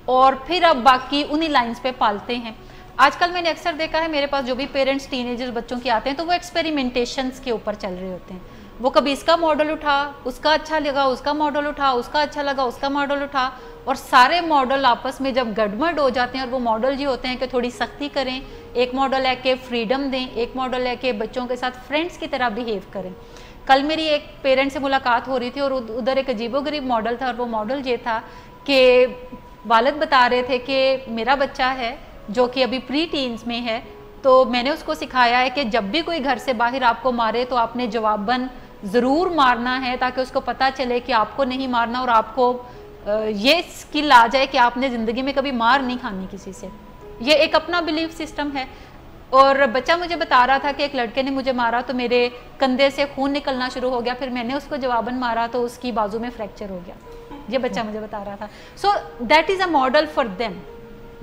اور پھر اب باقی انہی لائنز پہ پالتے ہیں. آج کل میں نے اکثر دیکھا ہے میرے پاس جو بھی پیرنٹس ٹین ایجر بچوں کے آتے ہیں تو وہ ایکسپیریمنٹیشنز کے اوپر چل رہے ہوتے ہیں. وہ کبھی اس کا ماڈل اٹھا, اس کا اچھا لگا, اس کا ماڈل اٹھا, اس کا اچھا لگا, اس کا ماڈل اٹھا, اور سارے ماڈل آپس میں جب گڑبڑ ہو جاتے ہیں, اور وہ ماڈل یہ ہوتے ہیں کہ تھوڑی سختی کریں, ایک ماڈل ہے کہ فریڈم دیں, ایک ماڈل ہے کہ بچوں کے ساتھ فرینڈس کی طرح بیہیو کریں. کل میری ایک پیرنٹ سے ملاقات ہو رہی تھی اور ادھر ایک عجیب و غریب ماڈل تھا, اور وہ ماڈل یہ تھا کہ والد بتا رہے تھے کہ میرا بچہ ہے جو کہ ابھی پری ٹینز میں ہے, تو میں نے اس کو سکھایا ہے کہ جب بھی کوئی گھر سے باہر آپ کو مارے تو آپ نے جواباً ضرور مارنا ہے تاکہ اس کو پتہ چلے کہ آپ کو نہیں مارنا, اور آپ کو یہ سکل آ جائے کہ آپ نے زندگی میں کبھی مار نہیں کھانی کسی سے. یہ ایک اپنا بلیف سسٹم ہے. اور بچہ مجھے بتا رہا تھا کہ ایک لڑکے نے مجھے مارا تو میرے کندھے سے خون نکلنا شروع ہو گیا, پھر میں نے اس کو جواباً مارا تو اس کی بازو میں فریکچر ہو گیا. یہ بچہ مجھے بتا رہا تھا. So that is a model for them.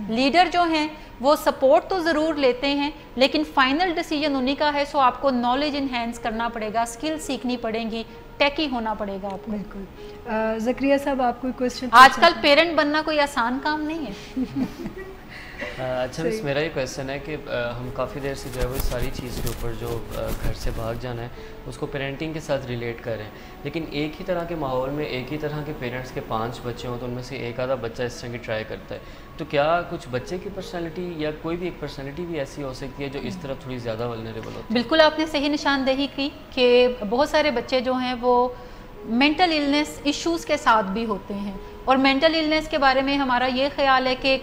Leader جو ہیں وہ سپورٹ تو ضرور لیتے ہیں لیکن فائنل ڈیسیجن انہی کا ہے. سو آپ کو نالج انہینس کرنا پڑے گا, اسکل سیکھنی پڑیں گی, ٹیکی ہونا پڑے گا آپ کو. بالکل. زکریا صاحب آپ کوئی کوشچن؟ آج کل پیرنٹ بننا کوئی آسان کام نہیں ہے. اچھا بس میرا یہ کویسچن ہے کہ ہم کافی دیر سے جو ہے وہ ساری چیز کے اوپر جو گھر سے بھاگ جانا ہے اس کو پیرنٹنگ کے ساتھ ریلیٹ کر رہے ہیں, لیکن ایک ہی طرح کے ماحول میں ایک ہی طرح کے پیرنٹس کے 5 بچے ہوں تو ان میں سے ایک آدھا بچہ اس طرح کی ٹرائی کرتا ہے, تو کیا کچھ بچے کی پرسنالٹی یا کوئی بھی ایک پرسنالٹی بھی ایسی ہو سکتی ہے جو اس طرف تھوڑی زیادہ ولنریبل ہوتی ہے؟ بالکل آپ نے صحیح نشاندہی کی کہ بہت سارے بچے جو ہیں وہ مینٹل النس ایشوز کے ساتھ بھی ہوتے ہیں, اور مینٹل النس کے بارے میں ہمارا یہ خیال ہے کہ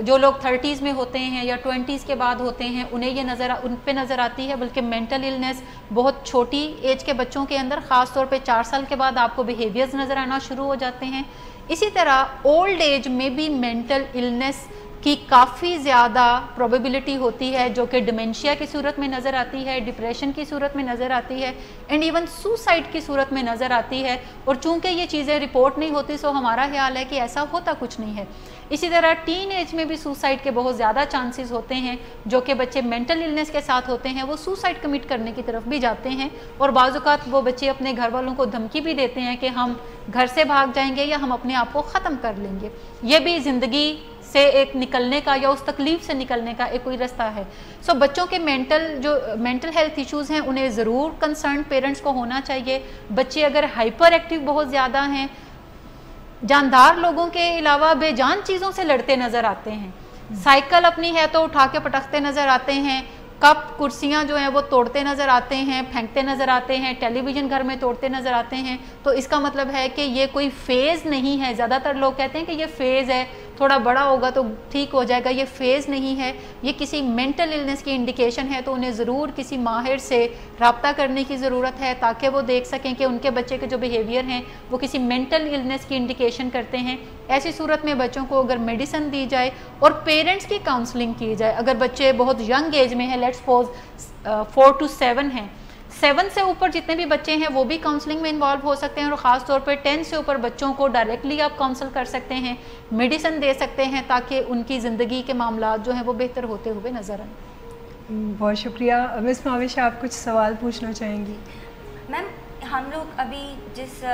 جو لوگ 30s میں ہوتے ہیں یا 20s کے بعد ہوتے ہیں انہیں یہ ان پہ نظر آتی ہے, بلکہ مینٹل النس بہت چھوٹی ایج کے بچوں کے اندر, خاص طور پہ 4 سال کے بعد آپ کو بیہیویئرز نظر آنا شروع ہو جاتے ہیں. اسی طرح اولڈ ایج میں بھی مینٹل النس کی کافی زیادہ پروبیبلٹی ہوتی ہے جو کہ ڈیمنشیا کی صورت میں نظر آتی ہے, ڈپریشن کی صورت میں نظر آتی ہے, اینڈ ایون سوسائڈ کی صورت میں نظر آتی ہے. اور چونکہ یہ چیزیں رپورٹ نہیں ہوتی سو ہمارا خیال ہے کہ ایسا ہوتا کچھ نہیں ہے. اسی طرح ٹین ایج میں بھی سوسائڈ کے بہت زیادہ چانسز ہوتے ہیں, جو کہ بچے مینٹل النس کے ساتھ ہوتے ہیں وہ سوسائڈ کمٹ کرنے کی طرف بھی جاتے ہیں, اور بعض اوقات وہ بچے اپنے گھر والوں کو دھمکی بھی دیتے ہیں کہ ہم گھر سے بھاگ جائیں گے یا ہم اپنے آپ کو ختم کر لیں گے. یہ بھی زندگی سے ایک نکلنے کا یا اس تکلیف سے نکلنے کا ایک کوئی رستہ ہے. سو بچوں کے مینٹل ہیلتھ ایشوز ہیں انہیں ضرور کنسرن پیرنٹس کو ہونا چاہیے. بچے اگر ہائپر ایکٹیو بہت زیادہ ہیں, جاندار لوگوں کے علاوہ بے جان چیزوں سے لڑتے نظر آتے ہیں, سائیکل اپنی ہے تو اٹھا کے پٹکتے نظر آتے ہیں, کپ کرسیاں جو ہیں وہ توڑتے نظر آتے ہیں, پھینکتے نظر آتے ہیں, ٹیلی ویژن گھر میں توڑتے نظر آتے ہیں, تو اس کا مطلب ہے کہ یہ کوئی فیز نہیں ہے. زیادہ تر لوگ کہتے ہیں کہ یہ فیز ہے, تھوڑا بڑا ہوگا تو ٹھیک ہو جائے گا. یہ فیز نہیں ہے, یہ کسی مینٹل النس کی انڈیکیشن ہے. تو انہیں ضرور کسی ماہر سے رابطہ کرنے کی ضرورت ہے تاکہ وہ دیکھ سکیں کہ ان کے بچے کے جو بیہیویئر ہیں وہ کسی مینٹل النس کی انڈیکیشن کرتے ہیں. ایسی صورت میں بچوں کو اگر میڈیسن دی جائے اور پیرنٹس کی کاؤنسلنگ کی جائے, اگر بچے بہت ینگ ایج میں ہیں, لیٹس سپوز 4 to 7 ہیں, 7 سے اوپر جتنے بھی بچے ہیں وہ بھی کاؤنسلنگ میں انوالو ہو سکتے ہیں, اور خاص طور پہ 10 سے اوپر بچوں کو ڈائریکٹلی آپ کاؤنسل کر سکتے ہیں, میڈیسن دے سکتے ہیں تاکہ ان کی زندگی کے معاملات جو ہیں وہ بہتر ہوتے ہوئے نظر آئیں. بہت شکریہ. مس معاوش آپ کچھ سوال پوچھنا چاہیں گی؟ میم ہم لوگ ابھی جس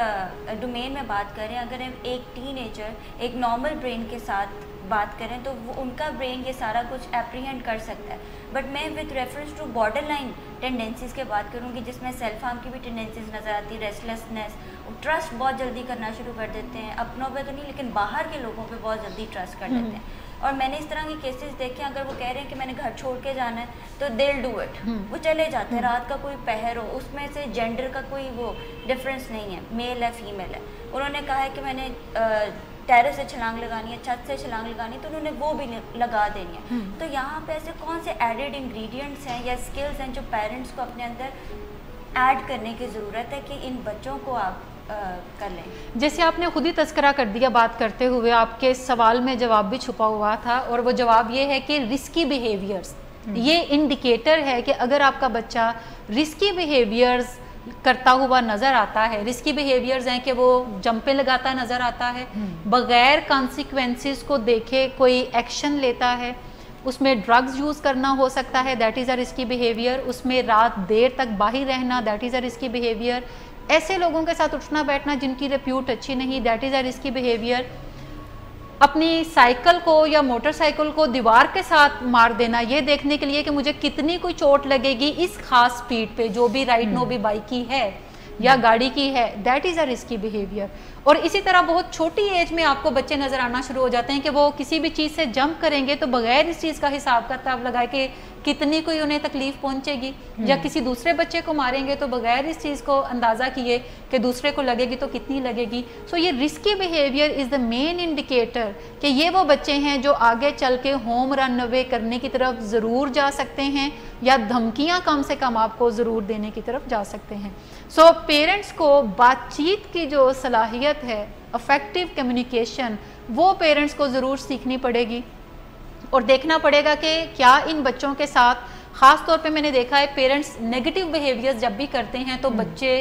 ڈومین میں بات کر رہے ہیں, اگر ہم ایک ٹین ایجر ایک نارمل برین کے ساتھ بات کریں تو وہ ان کا برین یہ سارا کچھ اپریہینڈ کر سکتا ہے, بٹ میں with reference to border line tendencies کے بات کروں گی جس میں سیلف ہارم کی بھی ٹینڈنسیز نظر آتی ہے, ریسٹلیسنیس, ٹرسٹ بہت جلدی کرنا شروع کر دیتے ہیں, اپنوں پہ تو نہیں لیکن باہر کے لوگوں پہ بہت جلدی ٹرسٹ کر لیتے ہیں. اور میں نے اس طرح کے کیسز دیکھے ہیں, اگر وہ کہہ رہے ہیں کہ میں نے گھر چھوڑ کے جانا ہے تو دل ڈو اٹ, وہ چلے جاتے ہیں. رات کا کوئی پہر ہو, اس میں سے جینڈر کا کوئی وہ ڈفرینس نہیں ہے, میل ہے فیمیل ہے. انہوں نے کہا ہے کہ میں نے ٹیرس سے چھلانگ لگانی ہے, چھت سے چھلانگ لگانی ہے, تو انہوں نے وہ بھی لگا دینی ہے. تو یہاں پہ ایسے کون سے ایڈیڈ انگریڈینٹس ہیں یا اسکلز ہیں جو پیرنٹس کو اپنے اندر ایڈ کرنے کی ضرورت ہے کہ ان بچوں کو آپ کر لیں؟ جیسے آپ نے خود ہی تذکرہ کر دیا بات کرتے ہوئے, آپ کے سوال میں جواب بھی چھپا ہوا تھا, اور وہ جواب یہ ہے کہ رسکی بیہیویئرز, یہ انڈیکیٹر ہے کہ اگر آپ کا بچہ رسکی بیہیویئرز کرتا ہوا نظر آتا ہے. رسکی بیہیویئرز ہیں کہ وہ جمپیں لگاتا نظر آتا ہے, بغیر کانسیکوینسز کو دیکھے کوئی ایکشن لیتا ہے, اس میں ڈرگز یوز کرنا ہو سکتا ہے, that is a risky behaviour. اس میں رات دیر تک باہر رہنا, that is a risky behaviour. ایسے لوگوں کے ساتھ اٹھنا بیٹھنا جن کی ریپیوٹ اچھی نہیں, that is a risky behaviour. اپنی سائیکل کو یا موٹر سائیکل کو دیوار کے ساتھ مار دینا یہ دیکھنے کے لیے کہ مجھے کتنی کوئی چوٹ لگے گی اس خاص سپیڈ پہ, جو بھی رائٹ نو بھی بائک کی ہے یا گاڑی کی ہے, that is a risky behaviour. اور اسی طرح بہت چھوٹی ایج میں آپ کو بچے نظر آنا شروع ہو جاتے ہیں کہ وہ کسی بھی چیز سے جمپ کریں گے تو بغیر اس چیز کا حساب کتاب لگائے کہ کتنی کوئی انہیں تکلیف پہنچے گی, یا کسی دوسرے بچے کو ماریں گے تو بغیر اس چیز کو اندازہ کیے کہ دوسرے کو لگے گی تو کتنی لگے گی. سو یہ risky behaviour is the main indicator کہ یہ وہ بچے ہیں جو آگے چل کے ہوم رن اوے کرنے کی طرف ضرور جا سکتے ہیں, یا دھمکیاں کم سے کم آپ کو ضرور دینے کی طرف جا سکتے ہیں. سو پیرنٹس کو بات چیت کی جو صلاحیت ہے, افیکٹو کمیونیکیشن, وہ پیرنٹس کو ضرور سیکھنی پڑے گی, اور دیکھنا پڑے گا کہ کیا ان بچوں کے ساتھ, خاص طور پہ میں نے دیکھا ہے پیرنٹس نیگیٹو بیہیویئرز جب بھی کرتے ہیں تو بچے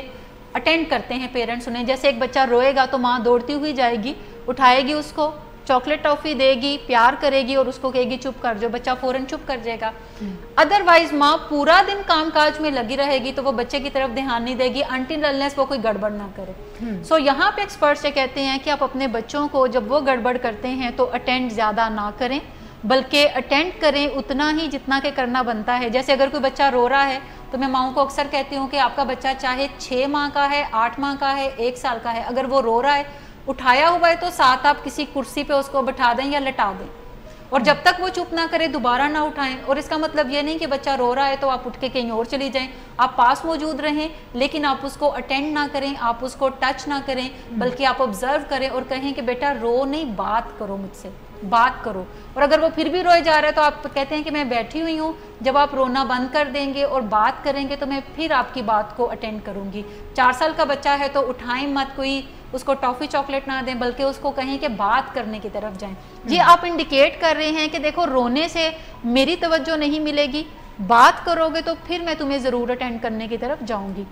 اٹینڈ کرتے ہیں پیرنٹس انہیں. جیسے ایک بچہ روئے گا تو ماں دوڑتی ہوئی جائے گی, اٹھائے گی اس کو, چاکلیٹ ٹافی دے گی، پیار کرے گی اور اس کو کہے گی چپ کر جو، بچہ فوراً چپ کر جائے گا. ادروائز ماں پورا دن کام کاج میں لگی رہے گی تو وہ بچے کی طرف دھیان نہیں دے گی انٹل انلیس وہ کوئی گڑبڑ نہ کرے. سو یہاں پہ ایکسپرٹس یہ کہتے ہیں کہ آپ اپنے بچوں کو جب وہ گڑبڑ کرتے ہیں تو اٹینڈ زیادہ نہ کریں، بلکہ اٹینڈ کریں اتنا ہی جتنا کہ کرنا بنتا ہے. جیسے اگر کوئی بچہ رو رہا ہے تو میں ماؤں کو اکثر کہتی ہوں کہ آپ کا بچہ چاہے 6 ماہ کا ہے، 8 ماہ کا ہے، 1 سال کا ہے، اگر وہ رو رہا ہے اٹھایا ہوا ہے تو ساتھ آپ کسی کرسی پہ اس کو بٹھا دیں یا لٹا دیں، اور جب تک وہ چپ نہ کرے دوبارہ نہ اٹھائیں. اور اس کا مطلب یہ نہیں کہ بچہ رو رہا ہے تو آپ اٹھ کے کہیں اور چلی جائیں، آپ پاس موجود رہیں لیکن آپ اس کو اٹینڈ نہ کریں، آپ اس کو ٹچ نہ کریں، بلکہ آپ آبزرو کریں اور کہیں کہ بیٹا رو نہیں، بات کرو مجھ سے، بات کرو. اور اگر وہ پھر بھی روئے جا رہا ہے تو آپ کہتے ہیں کہ میں بیٹھی ہوئی ہوں، جب آپ رونا بند کر دیں گے اور بات کریں گے تو میں پھر آپ کی بات کو اٹینڈ کروں گی. 4 سال کا بچہ ہے تو اٹھائیں مت، کوئی اس کو ٹافی چاکلیٹ نہ دیں، بلکہ اس کو کہیں کہ بات کرنے کی طرف جائیں. یہ آپ انڈیکیٹ کر رہے ہیں کہ دیکھو رونے سے میری توجہ نہیں ملے گی، بات کرو گے تو پھر میں تمہیں ضرور اٹینڈ کرنے کی طرف جاؤں گی.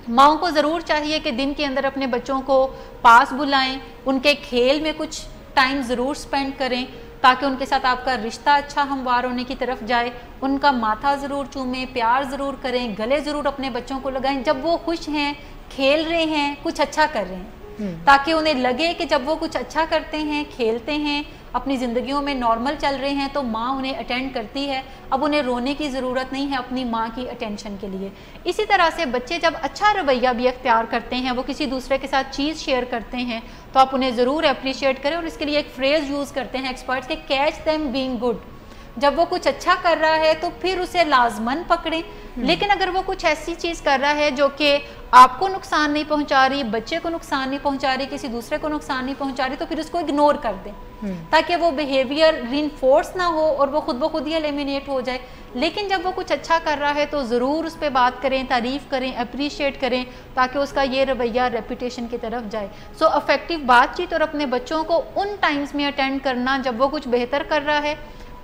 ماؤں کو ضرور چاہیے کہ دن کے اندر اپنے بچوں کو پاس بلائیں، ان کے کھیل میں کچھ ٹائم ضرور سپینڈ کریں تاکہ ان کے ساتھ آپ کا رشتہ اچھا ہموار ہونے کی طرف جائے. ان کا ماتھا ضرور چومیں، پیار ضرور کریں، گلے ضرور اپنے بچوں کو لگائیں جب وہ خوش ہیں، کھیل رہے ہیں، کچھ اچھا کر رہے ہیں، تاکہ انہیں لگے کہ جب وہ کچھ اچھا کرتے ہیں، کھیلتے ہیں، اپنی زندگیوں میں نارمل چل رہے ہیں تو ماں انہیں اٹینڈ کرتی ہے. اب انہیں رونے کی ضرورت نہیں ہے اپنی ماں کی اٹینشن کے لیے. اسی طرح سے بچے جب اچھا رویہ بھی اختیار کرتے ہیں، وہ کسی دوسرے کے ساتھ چیز شیئر کرتے ہیں تو آپ انہیں ضرور اپریشیٹ کریں. اور اس کے لیے ایک فریز یوز کرتے ہیں ایکسپرٹس کہ کیچ دیم بینگ گڈ. جب وہ کچھ اچھا کر رہا ہے تو پھر اسے لازماً پکڑیں، لیکن اگر وہ کچھ ایسی چیز کر رہا ہے جو کہ آپ کو نقصان نہیں پہنچا رہی، بچے کو نقصان نہیں پہنچا رہی، کسی دوسرے کو نقصان نہیں پہنچا رہی، تو پھر اس کو اگنور کر دیں تاکہ وہ بیہیویئر رینفورس نہ ہو اور وہ خود بخود ہی ایلیمینیٹ ہو جائے. لیکن جب وہ کچھ اچھا کر رہا ہے تو ضرور اس پہ بات کریں، تعریف کریں، اپریشیٹ کریں تاکہ اس کا یہ رویہ ریپوٹیشن کی طرف جائے. سو افیکٹو بات چیت اور اپنے بچوں کو ان ٹائمز میں اٹینڈ کرنا جب وہ کچھ بہتر کر رہا ہے،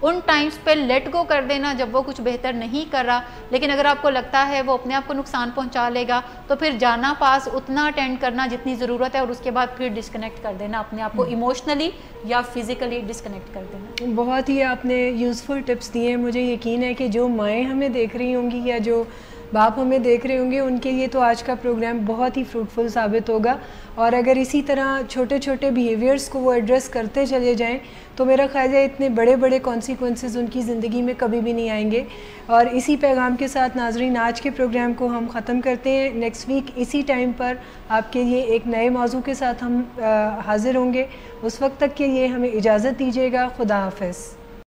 ان ٹائمز پہ لیٹ گو کر دینا جب وہ کچھ بہتر نہیں کر رہا. لیکن اگر آپ کو لگتا ہے وہ اپنے آپ کو نقصان پہنچا لے گا تو پھر جانا پاس اتنا اٹینڈ کرنا جتنی ضرورت ہے اور اس کے بعد پھر ڈسکنیکٹ کر دینا، اپنے آپ کو ایموشنلی یا فزیکلی ڈسکنیکٹ کر دینا. بہت ہی آپ نے یوزفل ٹپس دیے ہیں. مجھے یقین ہے کہ جو مائیں ہمیں دیکھ رہی ہوں گی یا جو باپ ہمیں دیکھ رہے ہوں گے ان کے لیے تو آج کا پروگرام بہت ہی فروٹفل ثابت ہوگا. اور اگر اسی طرح چھوٹے چھوٹے بیہیویئرس کو وہ ایڈریس کرتے چلے جائیں تو میرا خیال ہے اتنے بڑے بڑے کانسیکوینسز ان کی زندگی میں کبھی بھی نہیں آئیں گے. اور اسی پیغام کے ساتھ ناظرین آج کے پروگرام کو ہم ختم کرتے ہیں. نیکسٹ ویک اسی ٹائم پر آپ کے لیے ایک نئے موضوع کے ساتھ ہم حاضر ہوں گے. اس وقت تک کے لیے ہمیں اجازت دیجیے گا. خدا حافظ.